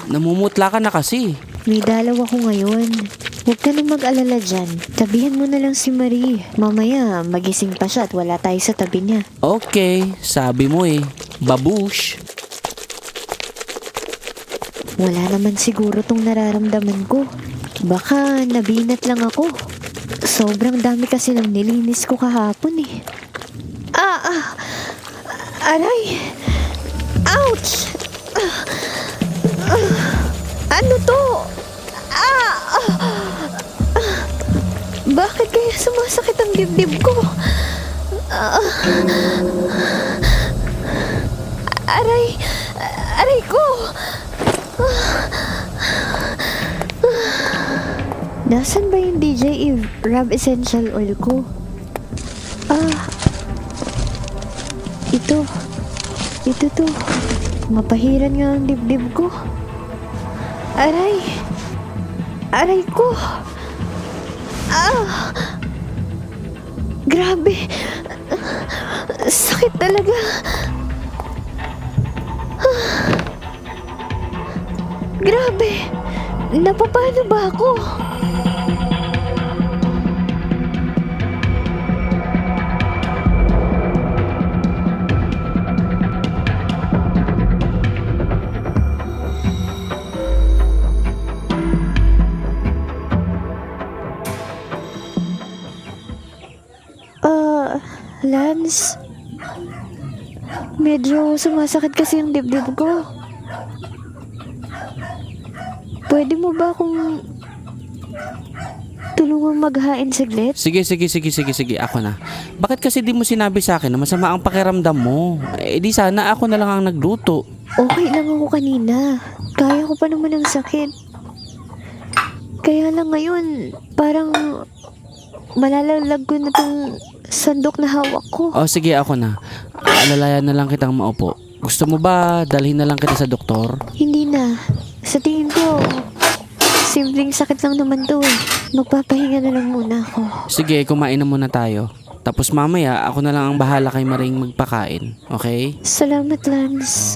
namumutla ka na kasi. May dalaw ako ngayon. Huwag ka na mag-alala dyan. Tabihan mo na lang si Marie. Mamaya, magising pa siya at wala tayo sa tabi niya. Okay, sabi mo eh. Babush. Wala naman siguro tong nararamdaman ko. Baka nabinat lang ako. Sobrang dami kasi ng nilinis ko kahapon eh. Aray! Ouch! Ano to? Bakit kaya sumasakit ang dibdib ko? Aray! Aray ko! Nasaan ba yung DJ Eve Rub Essential Oil ko? Ito to. Mapahiran nga ang dibdib ko. Aray! Aray ko! Grabe! Sakit talaga! Grabe! Napapano ba ako? Lance, medyo sumasakit kasi yung dibdib ko. Pwede mo ba akong tulungang maghain saglit? Sige. Ako na. Bakit kasi di mo sinabi sa akin na masama ang pakiramdam mo? Eh di sana ako na lang ang nagluto. Okay lang ako kanina. Kaya ko pa naman ang sakit. Kaya lang ngayon, parang malalalag ko na tong sandok na hawak ko. Oh, sige, ako na. Alalayan na lang kitang maupo. Gusto mo ba dalhin na lang kita sa doktor? Hindi na. Sa tingin ko, simpleng sakit lang naman to eh. Magpapahinga na lang muna ako. Sige, kumain na muna tayo. Tapos mamaya, ako na lang ang bahala kay Maring magpakain. Okay? Salamat, Lance.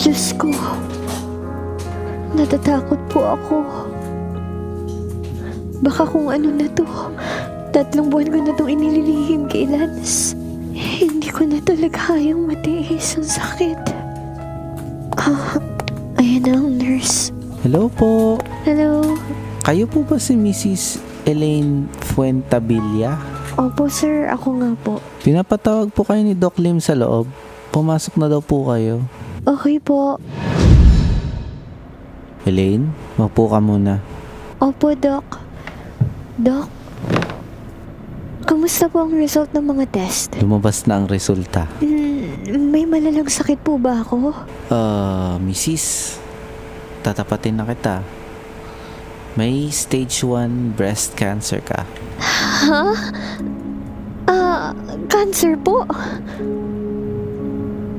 Diyos ko, natatakot po ako. Baka kung ano na to, 3 buwan ko na itong inililihim kay Lance. Hindi ko na talaga kayang matiis ang sakit. Ayan na ang nurse. Hello po. Hello. Kayo po ba si Mrs. Elaine Fuentabilla? Opo sir, ako nga po. Pinapatawag po kayo ni Doc Lim sa loob. Pumasok na daw po kayo. Okay po. Elaine, mapo ka muna. Opo, Doc. Doc, kamusta po ang result ng mga test? Lumabas na ang resulta. May malalang sakit po ba ako? Mrs. Tatapatin na kita. May stage 1 breast cancer ka. Ha? Cancer po?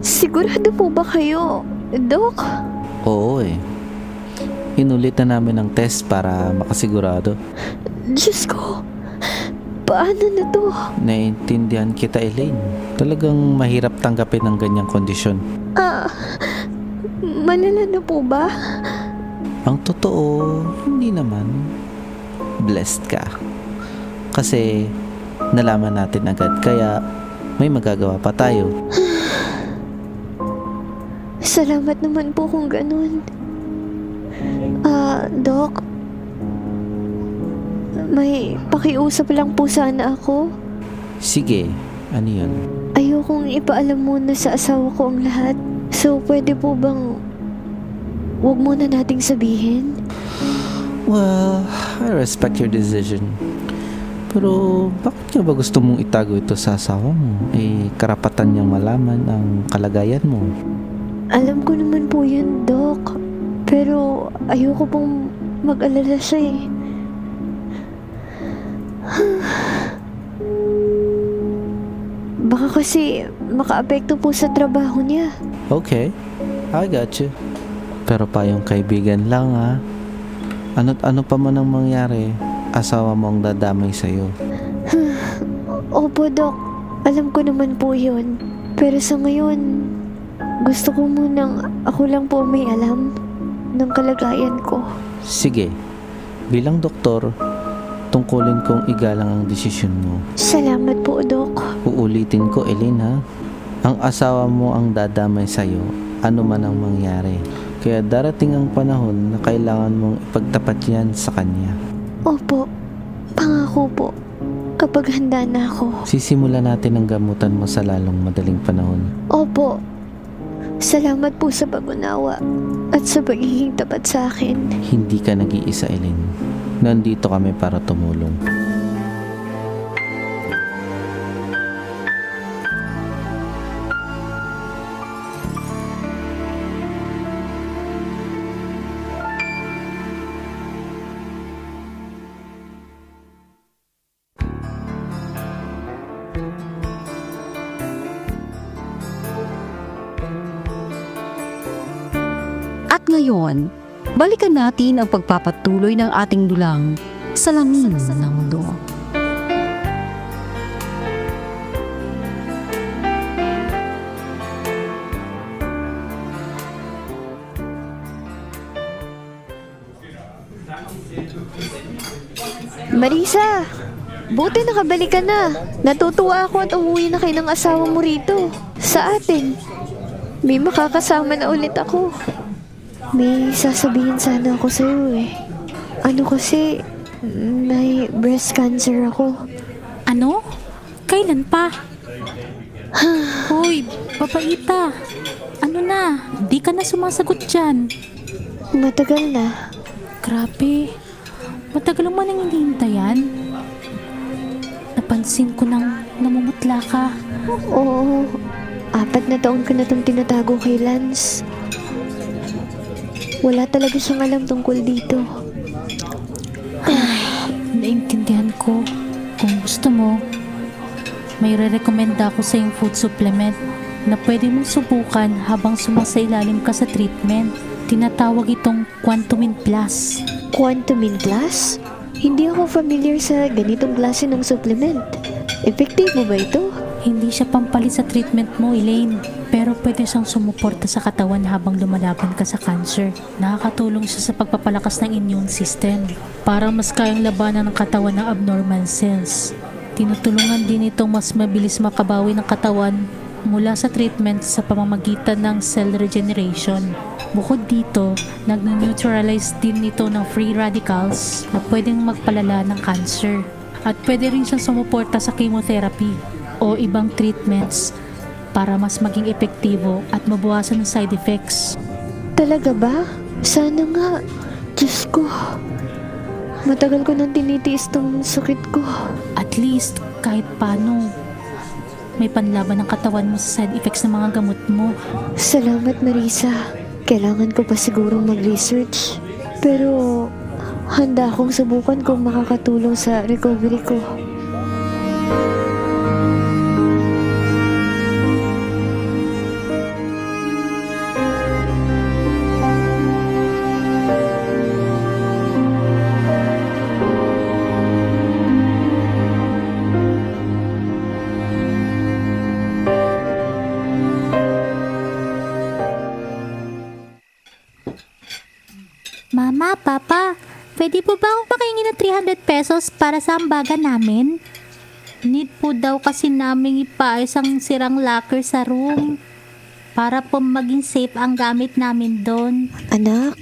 Sigurado po ba kayo, Doc? Oo eh. Inulit na namin ang test para makasigurado. Diyos ko, paano na to? Naiintindihan kita, Elaine. Talagang mahirap tanggapin ang ganyang kondisyon. Malala na po ba? Ang totoo, hindi naman. Blessed ka. Kasi nalaman natin agad kaya may magagawa pa tayo. Salamat naman po kung ganun. Doc, may pakiusap lang po sana ako. Sige, ano yun? Ayokong ipaalam muna sa asawa ko ang lahat. So, pwede po bang huwag muna nating sabihin? Well, I respect your decision. Pero bakit nga ba gusto mong itago ito sa asawa mo? Karapatan niyang malaman ang kalagayan mo. Alam ko naman po yun, Doc. Pero ayoko pong mag-alala siya eh. Baka kasi makaapekto po sa trabaho niya. Okay, I got you. Pero payong kaibigan lang ha. Ano't ano pa man ang mangyari, asawa mo ang dadamay sa'yo. Opo, Doc. Alam ko naman po yun. Pero sa ngayon, gusto ko munang ako lang po may alam ng kalagayan ko. Sige, bilang doktor, tungkulin kong igalang ang desisyon mo. Salamat po, Doc. Uulitin ko, Elaine ha. Ang asawa mo ang dadamay sa'yo, ano man ang mangyari. Kaya darating ang panahon na kailangan mong ipagtapat yan sa kanya. Opo, pangako po. Kapag handa na ako. Sisimulan natin ang gamutan mo sa lalong madaling panahon. Opo. Salamat po sa pag-unawa at sa pagiging tapat sa akin. Hindi ka nag-iisa, Elaine. Nandito kami para tumulong. At ngayon, balikan natin ang pagpapatuloy ng ating dulang Salamin ng Mundo. Marisa, buti nakabalik ka na. Natutuwa ako at umuwi na kayo ng asawa mo rito. Sa atin. May makakasama na ulit ako. May sasabihin sana ako sa'yo eh. Ano kasi, may breast cancer ako. Ano? Kailan pa? Hoy, babaita. Ano na? Di ka na sumasagot dyan. Matagal na. Grabe. Matagal mo nang hinihintayan. Napansin ko nang namumutla ka. Oo, 4 na taon ko na itong tinatago kay Lance. Wala talaga siyang alam tungkol dito. Naintindihan ko. Kung gusto mo, may re-recommenda ako sa yung food supplement na pwede mong subukan habang sumasailalim ka sa treatment. Tinatawag itong Quantumin Plus. Quantumin Plus? Hindi ako familiar sa ganitong klase ng supplement. Epektibo ba ito? Hindi siya pampalit sa treatment mo, Elaine. Pero pwede siyang sumuporta sa katawan habang lumalaban ka sa cancer. Nakakatulong siya sa pagpapalakas ng immune system para mas kayang labanan ng katawan ng abnormal cells. Tinutulungan din itong mas mabilis makabawi ng katawan mula sa treatment sa pamamagitan ng cell regeneration. Bukod dito, nag-neutralize din ito ng free radicals na pwedeng magpalala ng cancer. At pwede rin siyang sumuporta sa chemotherapy o ibang treatments para mas maging epektibo at mabawasan ang side effects. Talaga ba? Sana nga. Diyos ko. Matagal ko nang tinitiis tong sakit ko. At least, kahit paano, may panlaban ng katawan mo sa side effects ng mga gamot mo. Salamat, Marisa. Kailangan ko pa sigurong mag-research. Pero handa akong subukan kung makakatulong sa recovery ko. Mama, pwede po ba akong makahingi ng 300 pesos para sa ambagan namin? Need po daw kasi naming ipaayos ang sirang locker sa room para po maging safe ang gamit namin doon. Anak,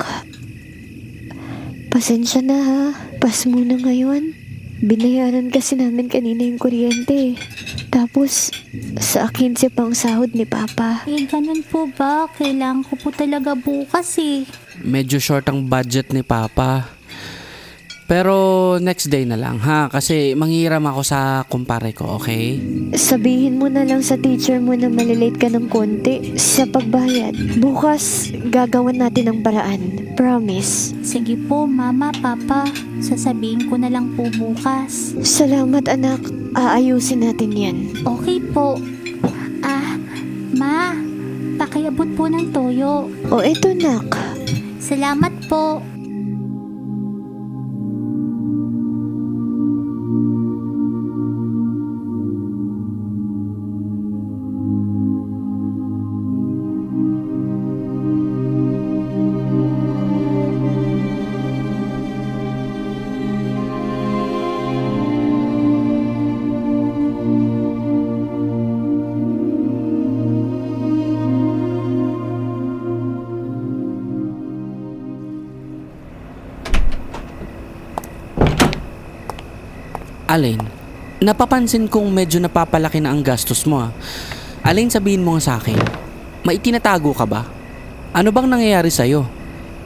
pasensya na ha. Pas muna ngayon. Binayaran kasi namin kanina yung kuryente. Tapos, sa akin si pang sahod ni Papa. Eh, ganun po ba? Kailangan ko po talaga bukas eh. Medyo short ang budget ni Papa. Pero next day na lang ha, kasi manghiram ako sa kumpare ko, okay? Sabihin mo na lang sa teacher mo na malilate ka ng konti sa pagbayad. Bukas, gagawan natin ang paraan. Promise. Sige po, Mama, Papa. Sasabihin ko na lang po bukas. Salamat anak. Aayusin natin yan. Okay po. Ma, pakiabot po ng toyo. O eto nak. Salamat po. Alain, napapansin kong medyo napapalaki na ang gastos mo ah. Alain, sabihin mo nga sa akin, may itinatago ka ba? Ano bang nangyayari sa'yo?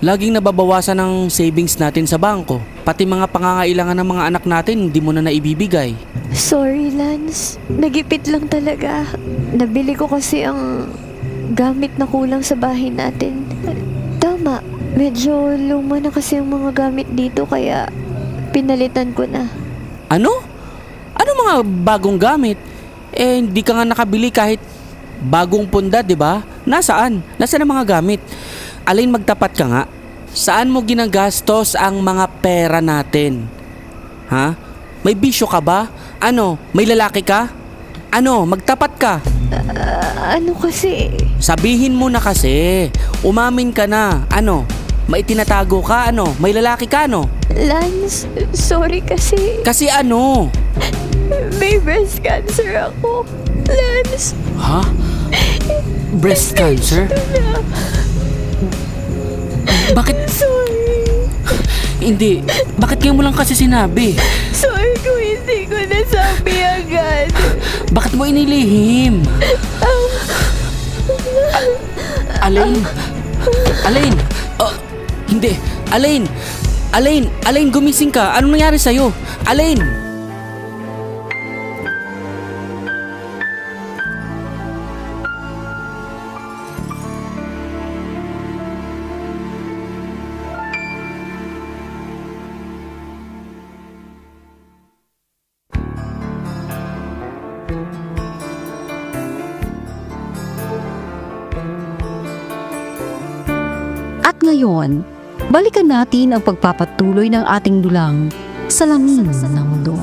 Laging nababawasan ang savings natin sa bangko. Pati mga pangangailangan ng mga anak natin, hindi mo na naibibigay. Sorry Lance. Nagipit lang talaga. Nabili ko kasi ang gamit na kulang sa bahay natin. Tama. Medyo luma na kasi ang mga gamit dito kaya pinalitan ko na. Ano? Ano mga bagong gamit? Eh, hindi ka nga nakabili kahit bagong punda, di ba? Nasaan? Nasaan ang mga gamit? Alain, magtapat ka nga. Saan mo ginagastos ang mga pera natin? Ha? May bisyo ka ba? Ano? May lalaki ka? Ano? Magtapat ka. Ano kasi? Sabihin mo na kasi. Umamin ka na. Ano? May tinatago ka? Ano? May lalaki ka? Ano? Lance, sorry kasi. Kasi ano? May breast cancer ako. Lance. Ha? Breast cancer? Bakit? Sorry. Hindi. Bakit ngayon mo lang kasi sinabi? Sorry kung hindi ko nasabi agad. Bakit mo inilihim? Alain? Alain? Oh, hindi. Alain! Alain! Alain, gumising ka. Anong nangyari sa'yo? Alain! At ngayon, balikan natin ang pagpapatuloy ng ating dulang Salamin ng Mundo.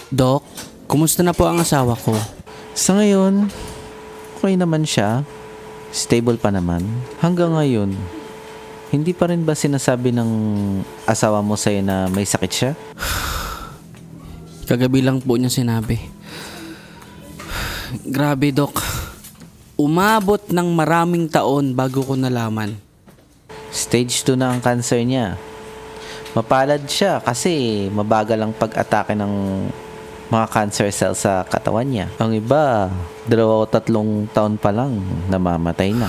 Dok, kumusta na po ang asawa ko? Sa ngayon, okay naman siya. Stable pa naman. Hanggang ngayon, hindi pa rin ba sinasabi ng asawa mo sa'yo na may sakit siya? Kagabi lang po niya sinabi. Grabe, Dok. Umabot ng maraming taon bago ko nalaman. Stage 2 na ang cancer niya. Mapalad siya kasi mabagal ang pag-atake ng mga cancer cells sa katawan niya. Ang iba, 2 o 3 taon pa lang namamatay na.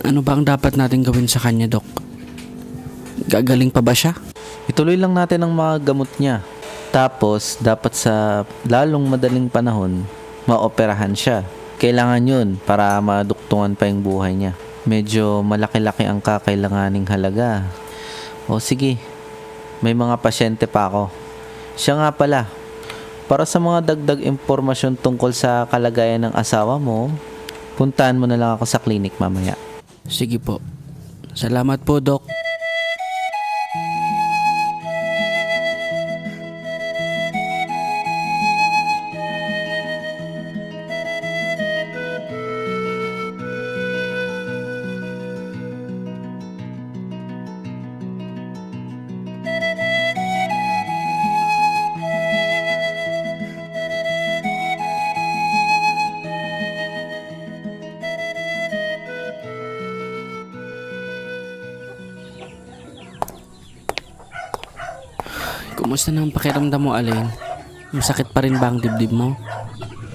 Ano ba ang dapat natin gawin sa kanya, Dok? Gagaling pa ba siya? Ituloy lang natin ang mga gamot niya. Tapos, dapat sa lalong madaling panahon, maoperahan siya. Kailangan yun para maduktungan pa yung buhay niya. Medyo malaki-laki ang kakailanganing halaga. O sige, may mga pasyente pa ako. Siya nga pala, para sa mga dagdag impormasyon tungkol sa kalagayan ng asawa mo, puntahan mo na lang ako sa clinic mamaya. Sige po. Salamat po, Dok. Kamusta na ang pakiramdam mo, Alain? Masakit pa rin ba ang dibdib mo?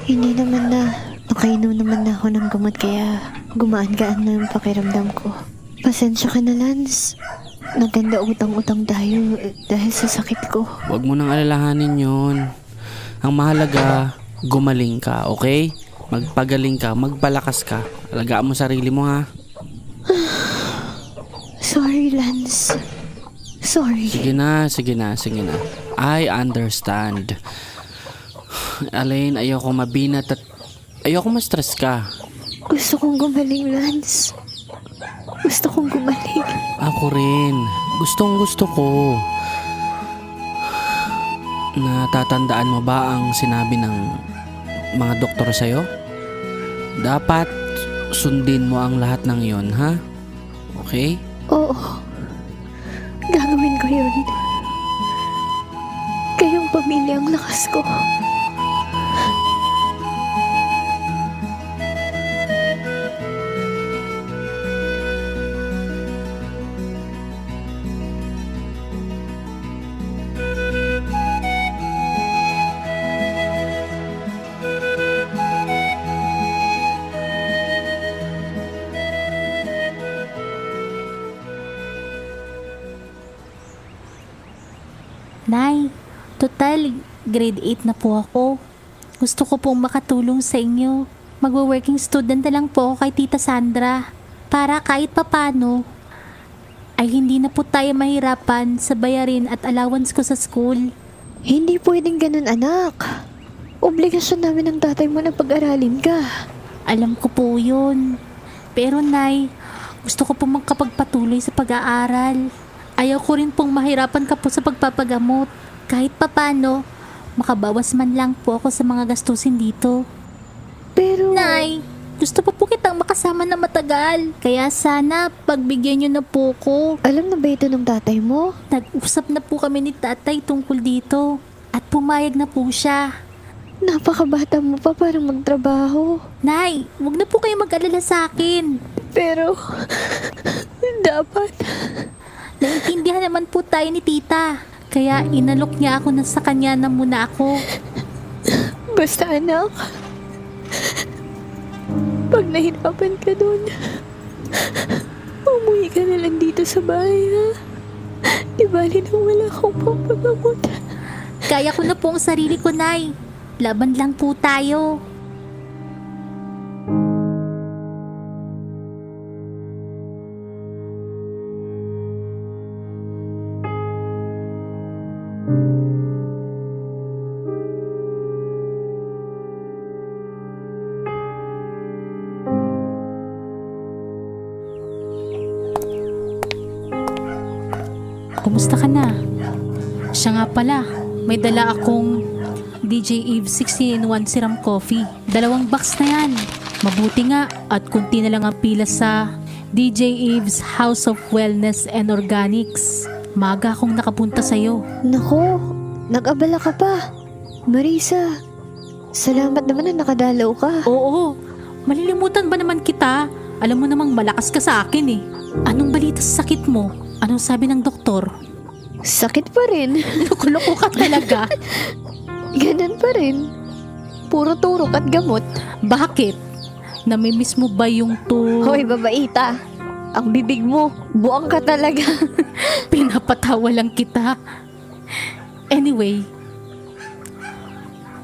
Hindi naman na. Nakainom naman na ako ng gamot kaya gumaan-gaan na yung pakiramdam ko. Pasensya ka na, Lance. Naganda utang-utang tayo dahil sa sakit ko. Huwag mo nang alalahanin yun. Ang mahalaga, gumaling ka, okay? Magpagaling ka, magpalakas ka. Alagaan mo sarili mo, ha? Sorry, Lance. Sorry. Sige na. I understand. Alain, ayoko mabinat at ayoko ma-stress ka. Gusto kong gumaling, Lance. Gusto kong gumaling. Ako rin. Gustong gusto ko. Natatandaan mo ba ang sinabi ng mga doktor sa'yo? Dapat sundin mo ang lahat ng yon, ha? Okay? Oo. Gagawin ko yun. Kayong pamilya ang lakas ko. Nay, total grade 8 na po ako. Gusto ko pong makatulong sa inyo. Magwo-working student na lang po ako kay Tita Sandra. Para kahit papano, ay hindi na po tayo mahirapan sa bayarin at allowance ko sa school. Hindi pwedeng ganun, anak. Obligasyon namin ng tatay mo na pag-aralin ka. Alam ko po yun. Pero Nay, gusto ko pong magkapagpatuloy sa pag-aaral. Ayaw ko rin pong mahirapan ka po sa pagpapagamot. Kahit papano, makabawas man lang po ako sa mga gastusin dito. Pero... Nay, gusto pa po kitang makasama na matagal. Kaya sana, pagbigyan niyo na po ko. Alam na ba ito ng tatay mo? Nag-usap na po kami ni tatay tungkol dito. At pumayag na po siya. Napakabata mo pa para magtrabaho. Nay, wag na po kayo mag-alala sa akin. Pero... dapat... Naintindihan naman po tayo ni tita. Kaya inalok niya ako na sa kanya na muna ako. Basta anak, pag nahirapan ka dun, umuwi ka na lang dito sa bahay, ha? Di bali na wala akong papagamot. Kaya ko na po ang sarili ko, Nay. Laban lang po tayo. Kumusta ka na? Siya nga pala, may dala akong DJ Eve 16-in-1 Serum Coffee. 2 box na yan. Mabuti nga at kunti na lang ang pila sa DJ Eve's House of Wellness and Organics. Maga akong nakapunta sa'yo. Nako, nag-abala ka pa. Marisa, salamat naman na nakadalaw ka. Oo, malilimutan ba naman kita? Alam mo namang malakas ka sa akin eh. Anong balita sa sakit mo? Anong sabi ng doktor? Sakit pa rin. Loko-loko ka talaga. Ganun pa rin. Puro turok at gamot. Bakit? Namimiss mo ba yung Hoy, babaita. Ang bibig mo, buang ka talaga. Pinapatawa lang kita. Anyway,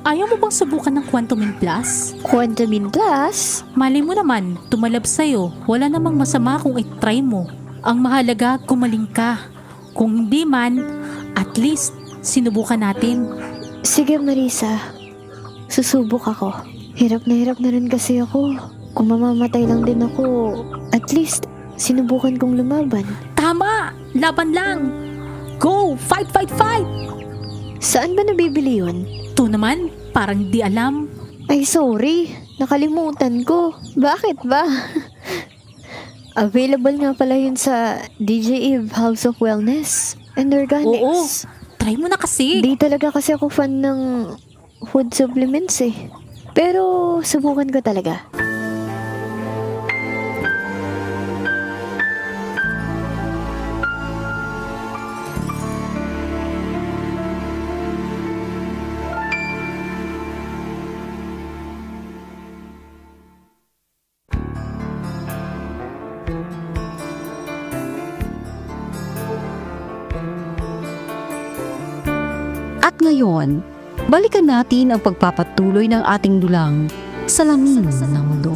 ayaw mo bang subukan ng Quantumin Plus? Quantumin Plus? Malay mo naman, tumalab sa'yo. Wala namang masama kung i-try mo. Ang mahalaga, gumaling ka. Kung hindi man, at least, sinubukan natin. Sige, Marisa. Susubok ako. Hirap na rin kasi ako. Kung mamamatay lang din ako, at least, sinubukan kong lumaban. Tama! Laban lang! Go! Fight, fight, fight! Saan ba nabibili yun? Ito naman, parang di alam. Ay, sorry. Nakalimutan ko. Bakit ba? Available nga pala yun sa DJ Eve House of Wellness and Organics. Oo, try mo na kasi. Di talaga kasi ako fan ng food supplements eh. Pero subukan ko talaga. At ngayon, balikan natin ang pagpapatuloy ng ating dulang Salamin ng Mundo.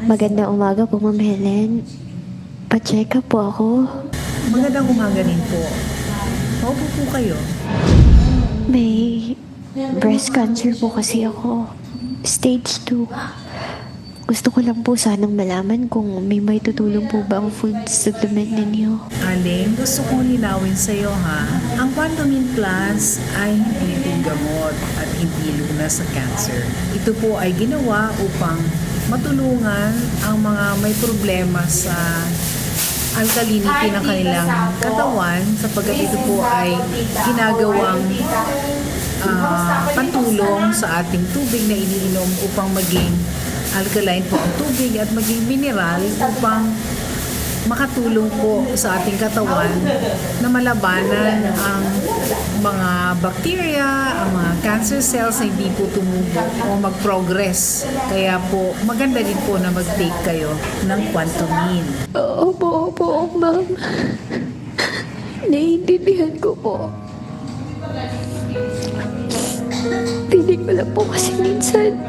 Magandang umaga po, Ma'am Helen. Pa-check up po ako. Magandang umaga rin po. Maupo po kayo. May breast cancer po kasi ako. Stage 2. Gusto ko lang po sanang malaman kung may tutulong po ba ang food supplement ninyo. Aling, gusto kong linawin sa'yo ha. Ang Quantumin Plus ay hindi po gamot at hindi lunas sa cancer. Ito po ay ginawa upang matulungan ang mga may problema sa alkalinity ng kanilang katawan sapagkat ito po ay ginagawang pantulong sa ating tubig na iniinom upang maging alkaline po ang tubig at maging mineral upang makatulong po sa ating katawan na malabanan ang mga bacteria, ang mga cancer cells na hindi po tumubo o mag-progress. Kaya po, maganda din po na mag-take kayo ng Quantumin. Opo, ma'am. Naiintindihan ko po. Piling ko lang po kasi minsan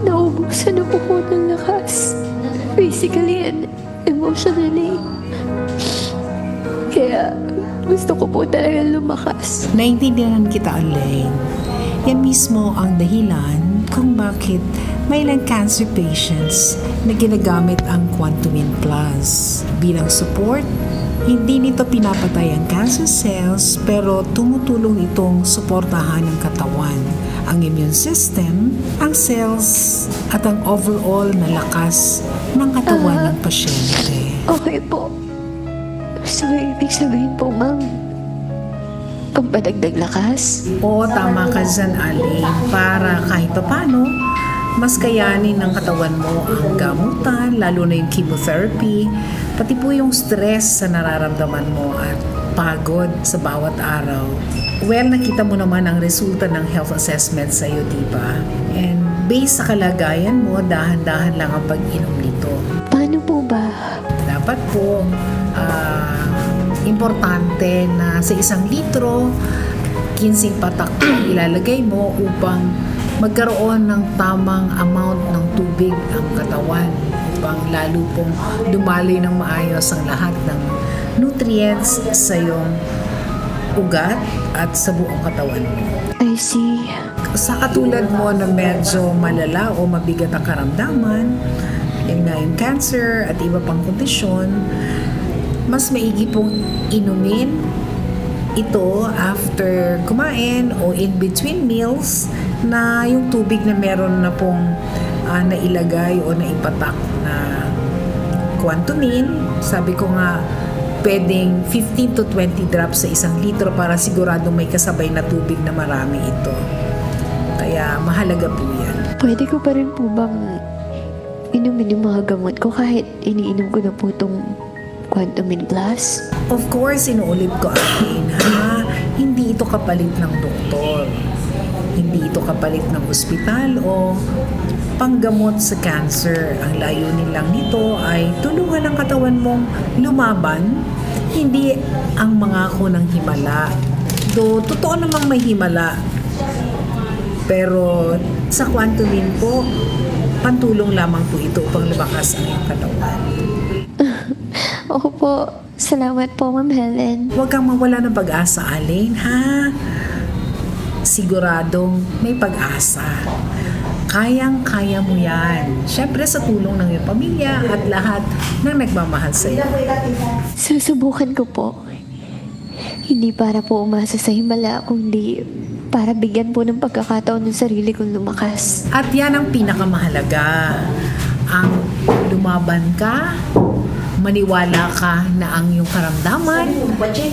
naubusan na po ko ng lakas. Physically and emotionally. Kaya gusto ko po talaga lumakas. Naintindihan kita, Alain. Yan mismo ang dahilan kung bakit may ilang cancer patients na ginagamit ang Quantumin Plus. Bilang support, hindi nito pinapatay ang cancer cells pero tumutulong itong suportahan ng katawan, ang immune system, ang cells at ang overall na lakas ng katawan ng pasyente. Okay po. So, ibig sabihin po, ma'am, pampadagdag lakas? Oo, tama ka dyan, Aling. Para kahit paano, mas kayanin ng katawan mo ang gamutan, lalo na yung chemotherapy, pati po yung stress sa nararamdaman mo at pagod sa bawat araw. Well, nakita mo naman ang resulta ng health assessment sa'yo, diba? And based sa kalagayan mo, dahan-dahan lang ang pag-inom nito. Paano po ba? Dapat po, importante na sa 1 litro, 15 patak po ilalagay mo upang magkaroon ng tamang amount ng tubig ang katawan upang lalo pong dumaloy ng maayos ang lahat ng nutrients sa iyong ugat at sa buong katawan mo. I see. Sa katulad mo na medyo malala o mabigat ang karamdaman, yun nga yung cancer at iba pang kondisyon, mas maigi pong inumin ito after kumain o in between meals na yung tubig na meron na pong nailagay o naipatak na Quantumin. Sabi ko nga, pwedeng 15 to 20 drops sa 1 litro para sigurado may kasabay na tubig na marami ito. Kaya mahalaga po yan. Pwede ko pa rin po bang inumin yung mga gamot ko kahit iniinom ko na po itong Quantumin Plus? Of course, inuulit ko akin, hindi ito kapalit ng doktor. Hindi ito kapalit ng ospital o panggamot sa cancer. Ang layunin lang nito ay tulungan ang katawan mong lumaban, hindi ang mangako ng himala. Do, totoo namang may himala. Pero sa Quantumin po, pantulong lamang po ito upang lumakas ang iyong katawan. Opo. Salamat po, Ma'am Helen. Huwag kang mawala ng pag-asa, Alain, ha? Siguradong may pag-asa. Kayang-kaya mo yan. Siyempre sa tulong ng iyong pamilya at lahat ng nagmamahal sa iyo. Susubukan ko po. Hindi para po umasa sa himala, kundi para bigyan po ng pagkakataon ng sarili kong lumakas. At yan ang pinakamahalaga. Ang lumaban ka, maniwala ka na ang iyong karamdaman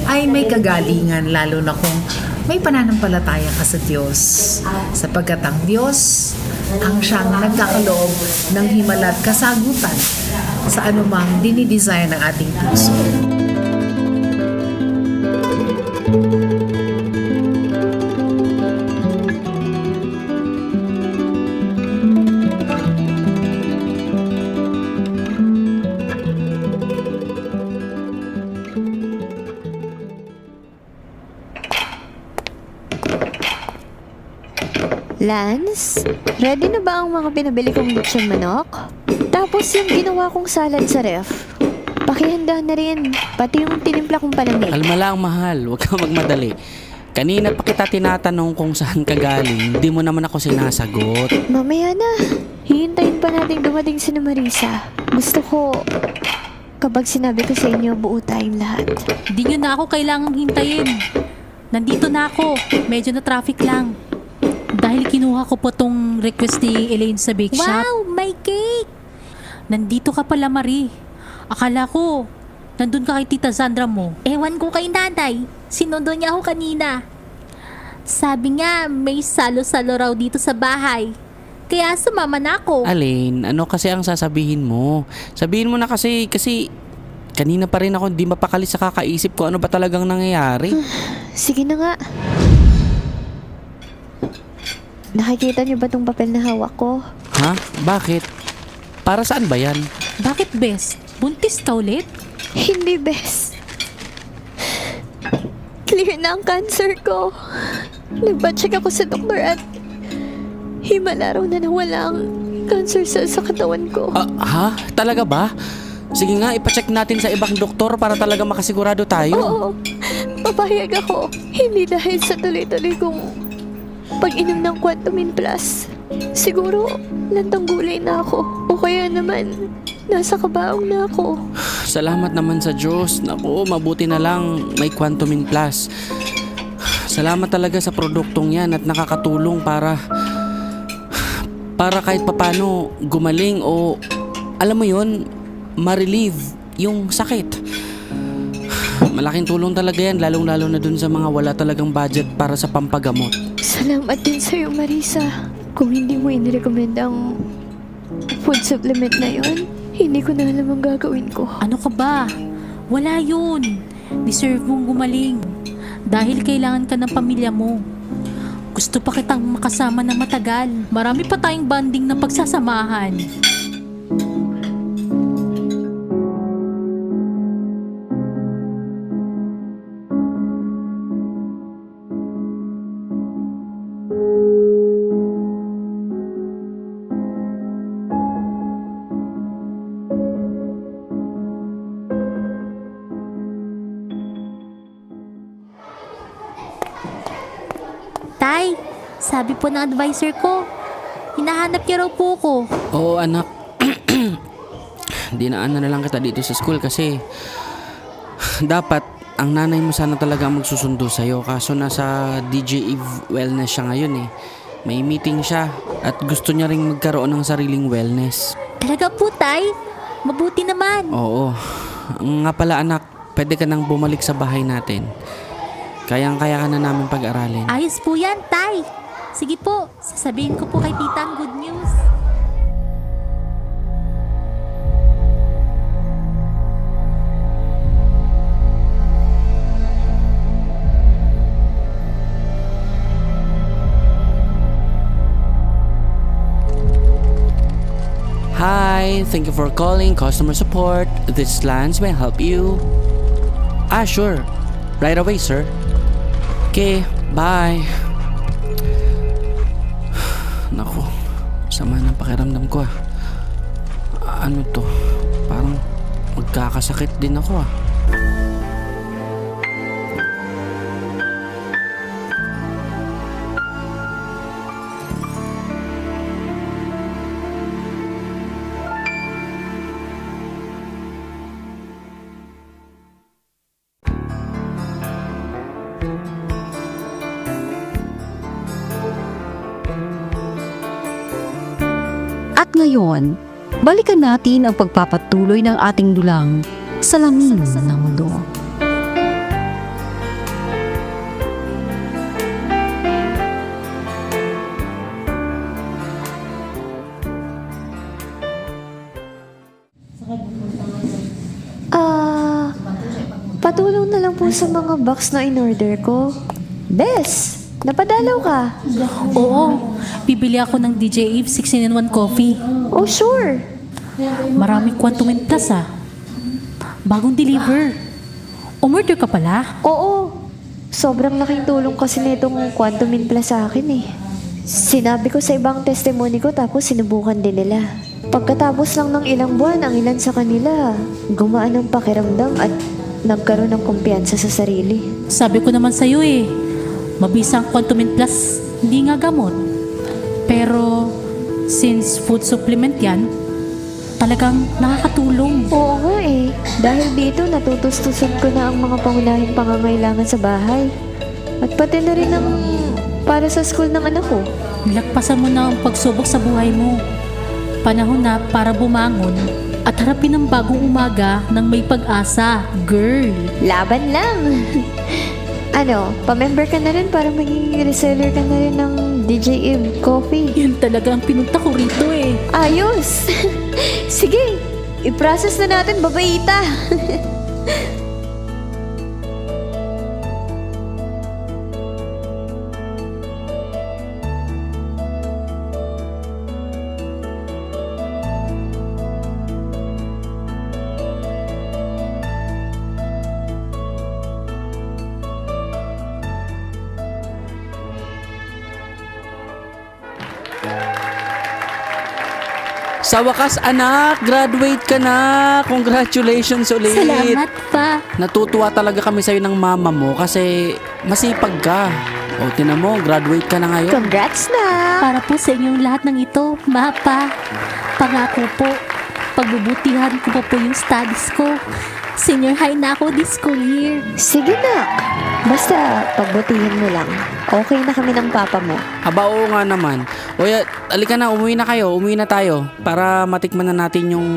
ay may kagalingan, lalo na kung may pananampalataya ka sa Diyos. Sapagkat ang Diyos ang siyang nagkakaloob ng himala at kasagutan sa anumang dinidesign ng ating puso. Lance, ready na ba ang mga pinabili kong lechon manok? Tapos yung ginawa kong salad sa ref. Pakihanda na rin, pati yung tinimpla kong palamig. Kalma lang, mahal. Huwag kang magmadali. Kanina pa kita tinatanong kung saan ka galing. Hindi mo naman ako sinasagot. Mamaya na, hihintayin pa natin dumating si Marisa. Gusto ko, kapag sinabi ko sa inyo, buo tayong lahat. Di nyo na ako kailangang hintayin. Nandito na ako. Medyo na traffic lang. Dahil kinuha ko po tong request ni Elaine sa bake shop. Wow, may cake! Nandito ka pala, Marie. Akala ko, nandun ka kay Tita Sandra mo. Ewan ko kay nanay. Sinundo niya ako kanina. Sabi niya, may salo-salo raw dito sa bahay. Kaya sumama na ako. Alin, ano kasi ang sasabihin mo? Sabihin mo na kasi kanina pa rin ako hindi mapakali sa kakaisip ko ano ba talagang nangyayari. Sige na nga. Nakikita niyo ba tong papel na hawak ko? Ha? Bakit? Para saan ba yan? Bakit, Bes? Buntis ka ulit? Hindi, Bes. Clear na ang cancer ko. Nagpa-check ako sa doktor at himala raw na nawala ang cancer cells sa katawan ko. Ha? Talaga ba? Sige nga, ipacheck natin sa ibang doktor para talaga makasigurado tayo. Oo, papayag ako. Hindi dahil sa tuloy-tuloy kong pag-inom ng Quantumin Plus. Siguro, lantang gulay na ako. O kaya naman, nasa kabaong na ako. Salamat naman sa Diyos. Naku, mabuti na lang may Quantumin Plus. Salamat talaga sa produktong yan at nakakatulong para kahit papano gumaling o alam mo yun, ma-relieve yung sakit. Malaking tulong talaga yan, lalong-lalo na dun sa mga wala talagang budget para sa pampagamot. Salamat din sa'yo, Marisa. Kung hindi mo inirecommend ang food supplement na yon, hindi ko na alam ang gagawin ko. Ano ka ba? Wala yun. Deserve mong gumaling. Dahil kailangan ka ng pamilya mo. Gusto pa kitang makasama na matagal. Marami pa tayong bonding na pagsasamahan. Tay, sabi po ng advisor ko, hinahanap niya raw po ko. Oo anak, dinaan na lang kita dito sa school kasi dapat ang nanay mo sana talaga ang magsusundo sa'yo. Kaso nasa DJ Eve Wellness siya ngayon eh. May meeting siya at gusto niya ring magkaroon ng sariling wellness. Talaga po, Tay? Mabuti naman. Oo, nga pala anak, pwede ka nang bumalik sa bahay natin. Kayang-kaya ka na namin pag-aralin. Ayos po yan, Tay. Sige po, sasabihin ko po kay Tita ang good news. Hi, thank you for calling customer support. This is Lance, may I help you? Sure. Right away, sir. Okay, bye. Naku, sama ng pakiramdam ko ah. Ano to? Parang magkakasakit din ako ah. At ngayon, balikan natin ang pagpapatuloy ng ating dulang Salamin ng Mundo. Patulong na lang po sa mga box na in-order ko. Bes, napadalaw ka. Oo, bibili ako ng DJ Eve 16-in-1 coffee. Oh, sure. Maraming Quantumin Plus ah. Bagong deliver. Umorder ka pala? Oo. Sobrang laking tulong kasi nitong Quantumin Plus sa akin eh. Sinabi ko sa ibang testimony ko tapos sinubukan din nila. Pagkatapos lang ng ilang buwan, ang ilan sa kanila gumaan ang pakiramdam at nagkaroon ng kumpiyansa sa sarili. Sabi ko naman sa'yo mabisang Quantumin Plus, hindi nga gamot. Pero, since food supplement yan, talagang nakakatulong. Oo nga Dahil dito natutustusan ko na ang mga pangunahing pangangailangan sa bahay. At pati na rin ang para sa school ng anak ko. Lagpasan mo na ang pagsubok sa buhay mo. Panahon na para bumangon at harapin ang bagong umaga ng may pag-asa, girl. Laban lang! Ano, pa-member ka na rin para maging reseller ka na rin ng DJ Ib Coffee. Yun talaga ang pinunta ko rito Ayos! Sige, i-process na natin, babaita! Sa wakas, anak, graduate ka na. Congratulations ulit. Salamat pa. Natutuwa talaga kami sa'yo ng mama mo kasi masipag ka. O, tinan mo, graduate ka na ngayon. Congrats na! Para po sa inyong lahat ng ito, Mapa. Pangako po, pagbubutihan ko po yung studies ko. Senior high na ako this school year. Sige na! Basta pagbutihin mo lang. Okay na kami ng papa mo. Aba, oo nga naman. O, alika na, umuwi na kayo. Umuwi na tayo para matikman na natin yung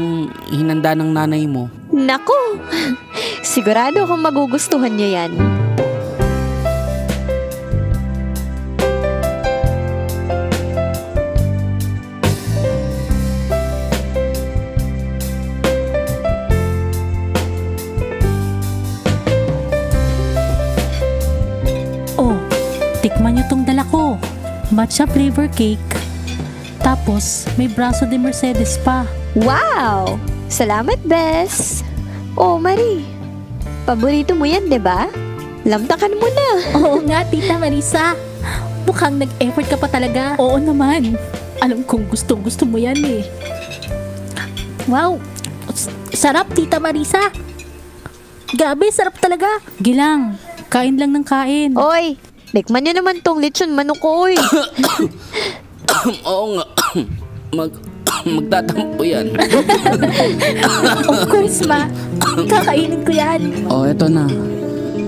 hinanda ng nanay mo. Nako! Sigurado akong magugustuhan niyo yan. Tikman nyo tong dala ko. Matcha flavor cake. Tapos, may braso de Mercedes pa. Wow! Salamat, Bes! Oh, Marie. Paborito mo yan, di ba? Lamtakan mo na. Oo nga, Tita Marisa. Mukhang nag-effort ka pa talaga. Oo naman. Alam kong gusto mo yan Wow! Sarap, Tita Marisa. Gabi, sarap talaga. Gilang, kain lang ng kain. Oy! Tikman niyo naman tong lechon manok ko, oy. Oo nga. Magtatampo yan. Of course, Ma. Kakainin ko yan. O, eto na.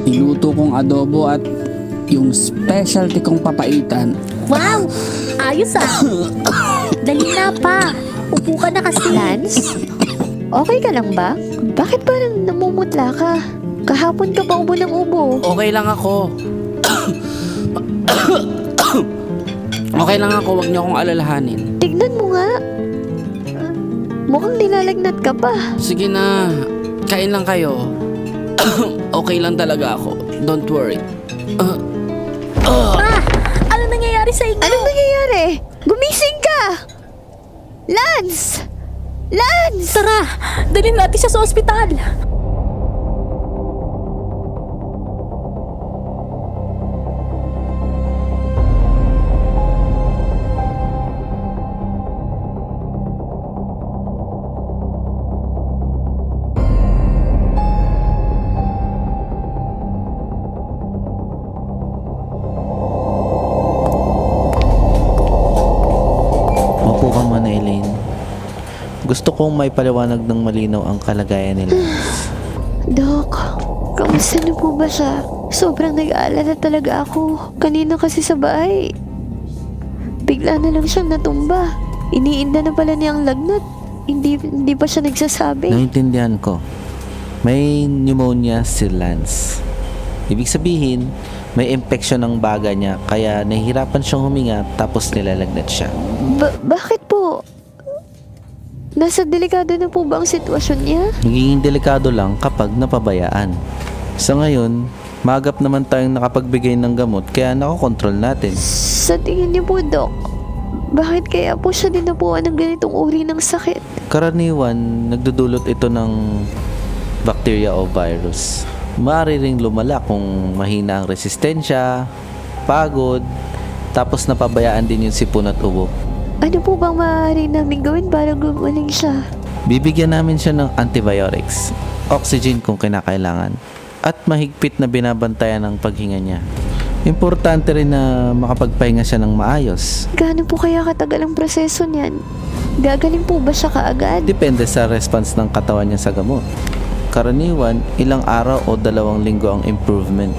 Niluto kong adobo at yung specialty kong papaitan. Wow! Ayos Dali na pa. Upo ka na kasi. Lance? Okay ka lang ba? Bakit parang namumutla ka? Kahapon ka pa ubo ng ubo. Okay lang ako. Okay lang ako, wag niyo akong alalahanin. Tignan mo nga. Mukhang nilalagnat ka pa. Sige na, kain lang kayo. Okay lang talaga ako. Don't worry. Ano nangyayari sa inyo? Anong nangyayari? Gumising ka! Lance! Lance! Tara, dalhin natin siya sa ospital. Mapo ka muna, Elaine. Gusto kong may paliwanag ng malinaw ang kalagayan nila. Dok, kamusta na po ba siya? Sobrang nag-aalala talaga ako. Kanina kasi sa bahay, bigla na lang siyang natumba. Iniinda na pala niya ang lagnat. Hindi pa siya nagsasabi. Naintindihan ko. May pneumonia si Lance. Ibig sabihin, may infection ng baga niya kaya nahihirapan siyang huminga tapos nilalagnat siya. Bakit po? Nasa delikado na po ba ang sitwasyon niya? Nagiging delikado lang kapag napabayaan. Sa ngayon, magap naman tayong nakapagbigay ng gamot kaya nakokontrol natin. Sa tingin niyo po, Dok, bakit kaya po siya dinapuan ng ganitong uri ng sakit? Karaniwan, nagdudulot ito ng bacteria o virus. Maaari ring lumala kung mahina ang resistensya, pagod, Tapos napabayaan din yung sipon at ubo. Ano po bang maaari namin gawin para gumaling siya? Bibigyan namin siya ng antibiotics, oxygen kung kinakailangan, at mahigpit na binabantayan ang paghinga niya. Importante rin na makapagpahinga siya ng maayos. Gaano po kaya katagal ang proseso niyan? Gagaling po ba siya kaagad? Depende sa response ng katawan niya sa gamot. Karaniwan, ilang araw o 2 linggo ang improvement.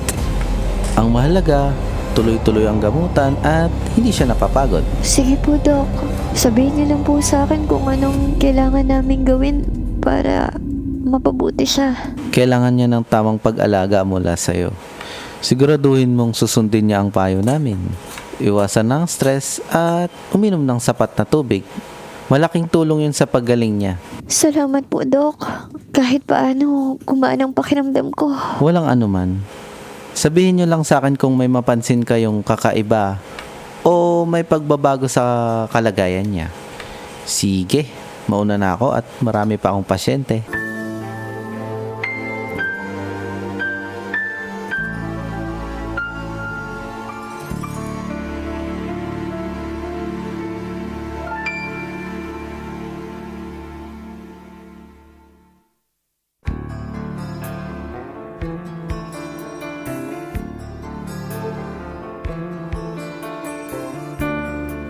Ang mahalaga, tuloy-tuloy ang gamutan at hindi siya napapagod. Sige po, Doc. Sabihin niyo lang po sa akin kung anong kailangan namin gawin para mapabuti siya. Kailangan niya ng tamang pag-alaga mula sa'yo. Siguraduhin mong susundin niya ang payo namin. Iwasan ng stress at uminom ng sapat na tubig. Malaking tulong yun sa paggaling niya. Salamat po, Doc. Kahit paano, gumaan ang pakiramdam ko. Walang anuman. Sabihin niyo lang sa akin kung may mapansin kayong kakaiba o may pagbabago sa kalagayan niya. Sige, mauna na ako at marami pa akong pasyente.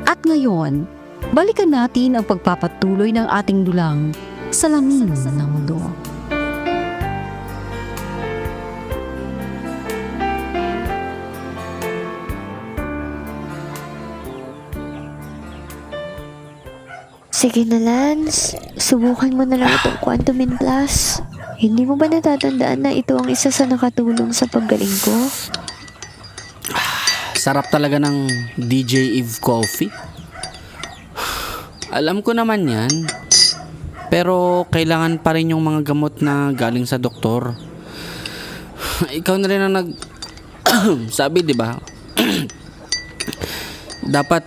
At ngayon, balikan natin ang pagpapatuloy ng ating dulang Salamin ng Mundo. Sige na, Lance. Subukan mo na lang itong Quantum in Plus. Hindi mo ba natatandaan na ito ang isa sa nakatulong sa paggaling ko? Sarap talaga ng DJ Eve Coffee. Alam ko naman yan. Pero kailangan pa rin yung mga gamot na galing sa doktor. Ikaw na rin ang sabi, di ba? Dapat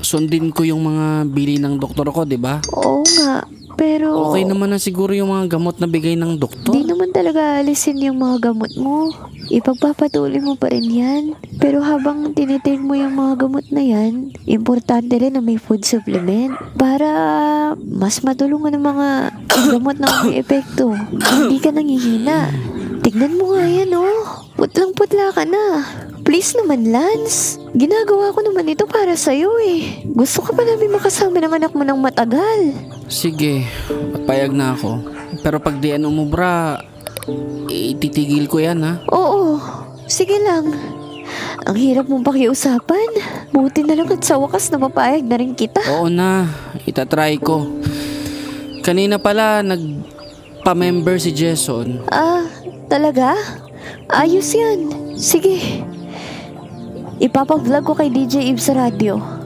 sundin ko yung mga bili ng doktor ko, di ba? Oo nga, pero... Okay naman na siguro yung mga gamot na bigay ng doktor. Di naman talaga alisin yung mga gamot mo. Ipagpapatuloy mo pa rin yan. Pero habang tinitake mo yung mga gamot na yan, importante rin na may food supplement para mas matulungan ng mga gamot na may epekto. Hindi ka nangihina. Tignan mo nga yan, oh. Putlang-putla ka na. Please naman, Lance. Ginagawa ko naman ito para sa'yo eh. Gusto ka pa namin makasama ng anak mo ng matagal. Sige, papayag na ako. Pero pag di yan umubra, ititigil ko yan, ha? Oo, sige lang. Ang hirap mong pakiusapan. Buti na lang at sa wakas na mapayag na rin kita. Oo na, itatry ko. Kanina pala, nagpa-member si Jason. Ah, talaga? Ayos yan. Sige. Ipapa-vlog ko kay DJ Eve sa radyo.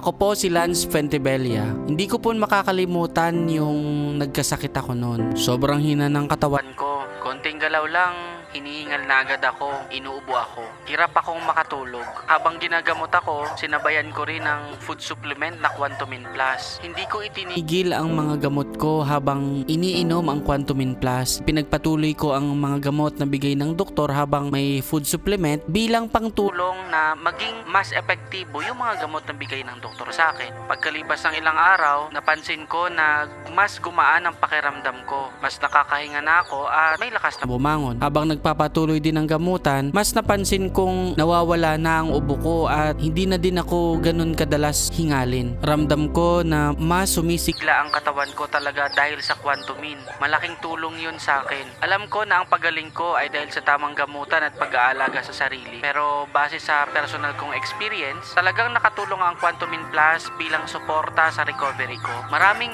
Ako po si Lance Fentebella. Hindi ko po makakalimutan yung nagkasakit ako noon. Sobrang hina ng katawan ko. Konting galaw lang, hinihingal na agad ako, inuubo ako. Hirap akong makatulog. Habang ginagamot ako, sinabayan ko rin ng food supplement na Quantumin Plus. Hindi ko itinigil ang mga gamot ko habang iniinom ang Quantumin Plus. Pinagpatuloy ko ang mga gamot na bigay ng doktor habang may food supplement bilang pangtulong na maging mas epektibo yung mga gamot na bigay ng doktor sa akin. Pagkalipas ng ilang araw, napansin ko na mas gumaan ang pakiramdam ko. Mas nakakahinga na ako at may lakas na bumangon. Habang nagpapatuloy din ng gamutan, mas napansin kong nawawala na ang ubo ko at hindi na din ako ganun kadalas hingalin. Ramdam ko na mas sumisigla ang katawan ko talaga dahil sa Quantumin. Malaking tulong yun sa akin. Alam ko na ang pagaling ko ay dahil sa tamang gamutan at pag-aalaga sa sarili. Pero base sa personal kong experience, talagang nakatulong ang Quantumin Plus bilang suporta sa recovery ko. Maraming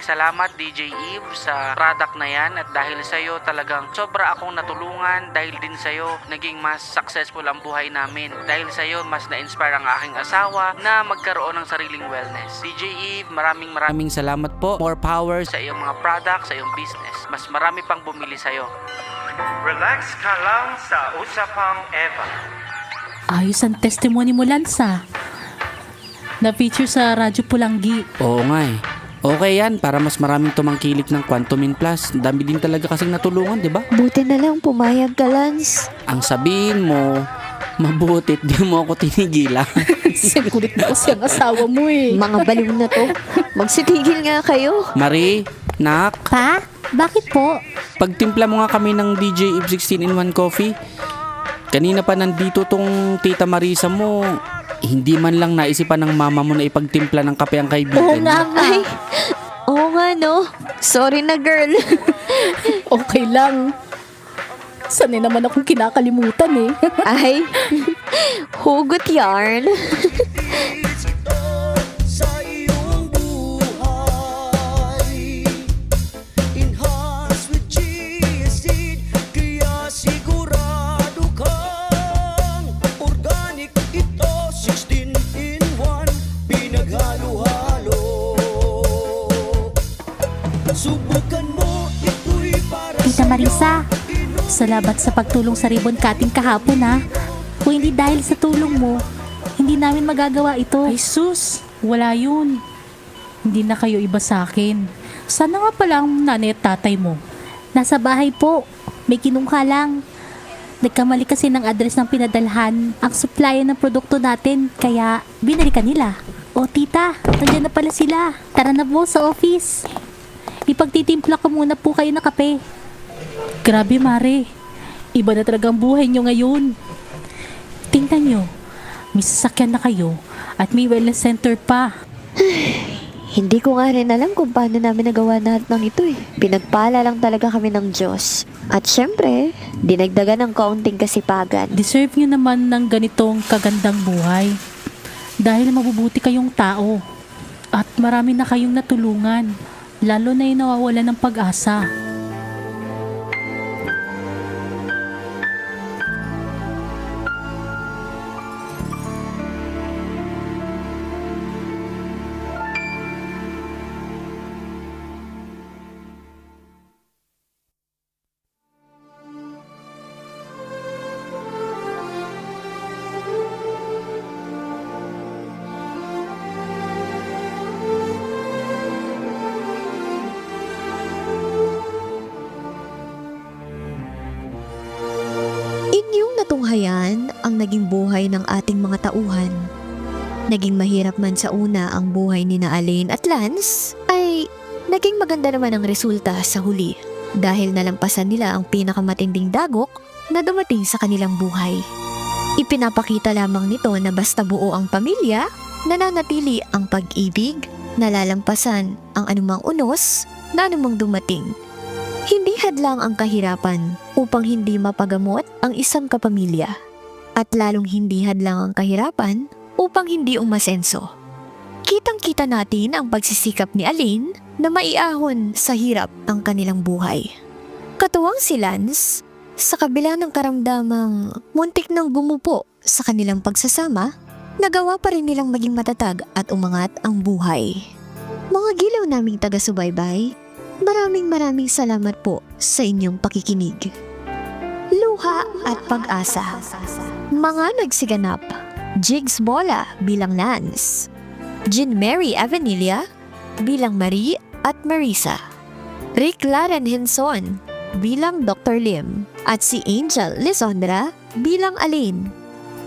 salamat DJ Eve sa product na yan at dahil sa iyo talagang sobra akong natulungan tulungan. Dahil din sa'yo, naging mas successful ang buhay namin. Dahil sa'yo, mas na-inspire ang aking asawa na magkaroon ng sariling wellness. DJ Eve, maraming salamat po. More power sa iyong mga products, sa iyong business. Mas marami pang bumili sa'yo. Relax ka lang sa Usapang Eva. Ayos ang testimony mo, Lanza. Na-feature sa Radyo Pulanggi. Oo nga eh. Okay yan, para mas maraming tumangkilik ng Quantumin Plus. Dami din talaga kasing natulungan, di ba? Buti na lang pumayag ka, Lance. Ang sabihin mo, mabutit di mo ako tinigilan. Sigurit na kasi ang asawa mo eh. Mga baliw na to. Magsitigil nga kayo. Marie, nak, Pa? Bakit po? pagtimpla mo nga kami ng DJ Eve 16-in-1 coffee. Kanina pa nandito tong tita Marisa mo. Hindi man lang naisipan ng mama mo na ipagtimpla ng kape ang kaibigan Oo mo. nga nga. Ay, oo nga no. Sorry na, girl. Okay lang. Sanay naman akong kinakalimutan eh. Ay, hugot yarn. Tita Marisa, salamat sa pagtulong sa ribbon cutting kahapon ha. Kung hindi dahil sa tulong mo, hindi namin magagawa ito. Ay sus, wala yun. Hindi na kayo iba sa akin. Sana nga pala ang nanay at tatay mo? Nasa bahay po, may kinungka lang. Nagkamali kasi ng address ng pinadalhan ang supplier ng produkto natin, kaya binalikan nila. O tita, nandiyan na pala sila. Tara na po sa office. Ipagtitimpla ko muna po kayo na kape. Grabe Mare, iba na talagang buhay nyo ngayon. Tingnan nyo, may sasakyan na kayo at may wellness center pa. Hindi ko nga rin alam kung paano namin nagawa lahat ng ito eh. Pinagpala lang talaga kami ng Diyos. At syempre, dinagdagan ng kaunting kasipagan. Deserve nyo naman ng ganitong kagandang buhay. Dahil mabubuti kayong tao. At marami na kayong natulungan. Lalo na yung nawawala ng pag-asa. Inyong natunghayan ang naging buhay ng ating mga tauhan. Naging mahirap man sa una ang buhay ni na Alain at Lance, ay naging maganda naman ang resulta sa huli dahil nalampasan nila ang pinakamatinding dagok na dumating sa kanilang buhay. Ipinapakita lamang nito na basta buo ang pamilya, nananatili ang pag-ibig, nalalampasan ang anumang unos na anumang dumating. Hindi hadlang ang kahirapan upang hindi mapagamot ang isang kapamilya. At lalong hindi hadlang ang kahirapan upang hindi umasenso. Kitang-kita natin ang pagsisikap ni Alain na maiahon sa hirap ang kanilang buhay. Katuwang si Lance, sa kabila ng karamdamang muntik nang gumupo sa kanilang pagsasama, nagawa pa rin nilang maging matatag at umangat ang buhay. Mga gilaw naming taga-subaybay, maraming salamat po sa inyong pakikinig. Luha at pag-asa. Mga nagsiganap: Jigs Bola bilang Lance, Jean Mary Avenilia bilang Marie at Marisa, Rick Laren Henson bilang Dr. Lim, at si Angel Lisondra bilang Alain.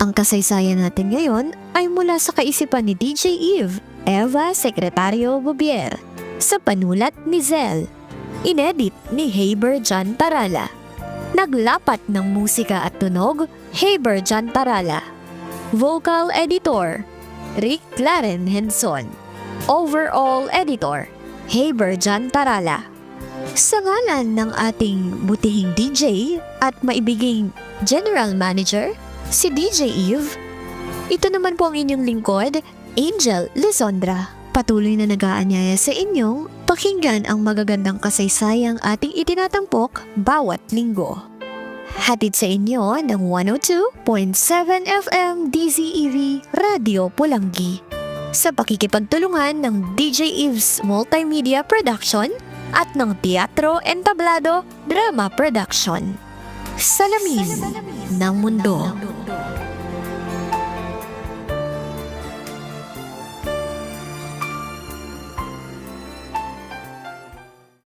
Ang kasaysayan natin ngayon ay mula sa kaisipan ni DJ Eve Eva Secretario Bobier, sa panulat ni Zell, inedit ni Haber John Tarala, naglapat ng musika at tunog Haber John Tarala, vocal editor Rick Claren Henson, overall editor Haber John Tarala. Sa ngalan ng ating butihing DJ at maibiging General Manager, si DJ Eve, ito naman po ang inyong lingkod, Angel Lisondra. Patuloy na nag-aanyaya sa inyong pakinggan ang magagandang kasaysayang ating itinatampok bawat linggo. Hatid sa inyo ng 102.7 FM DZEV Radio Pulangi sa pakikipagtulungan ng DJ Eves Multimedia Production at ng Teatro Entablado Drama Production. Salamin ng Mundo.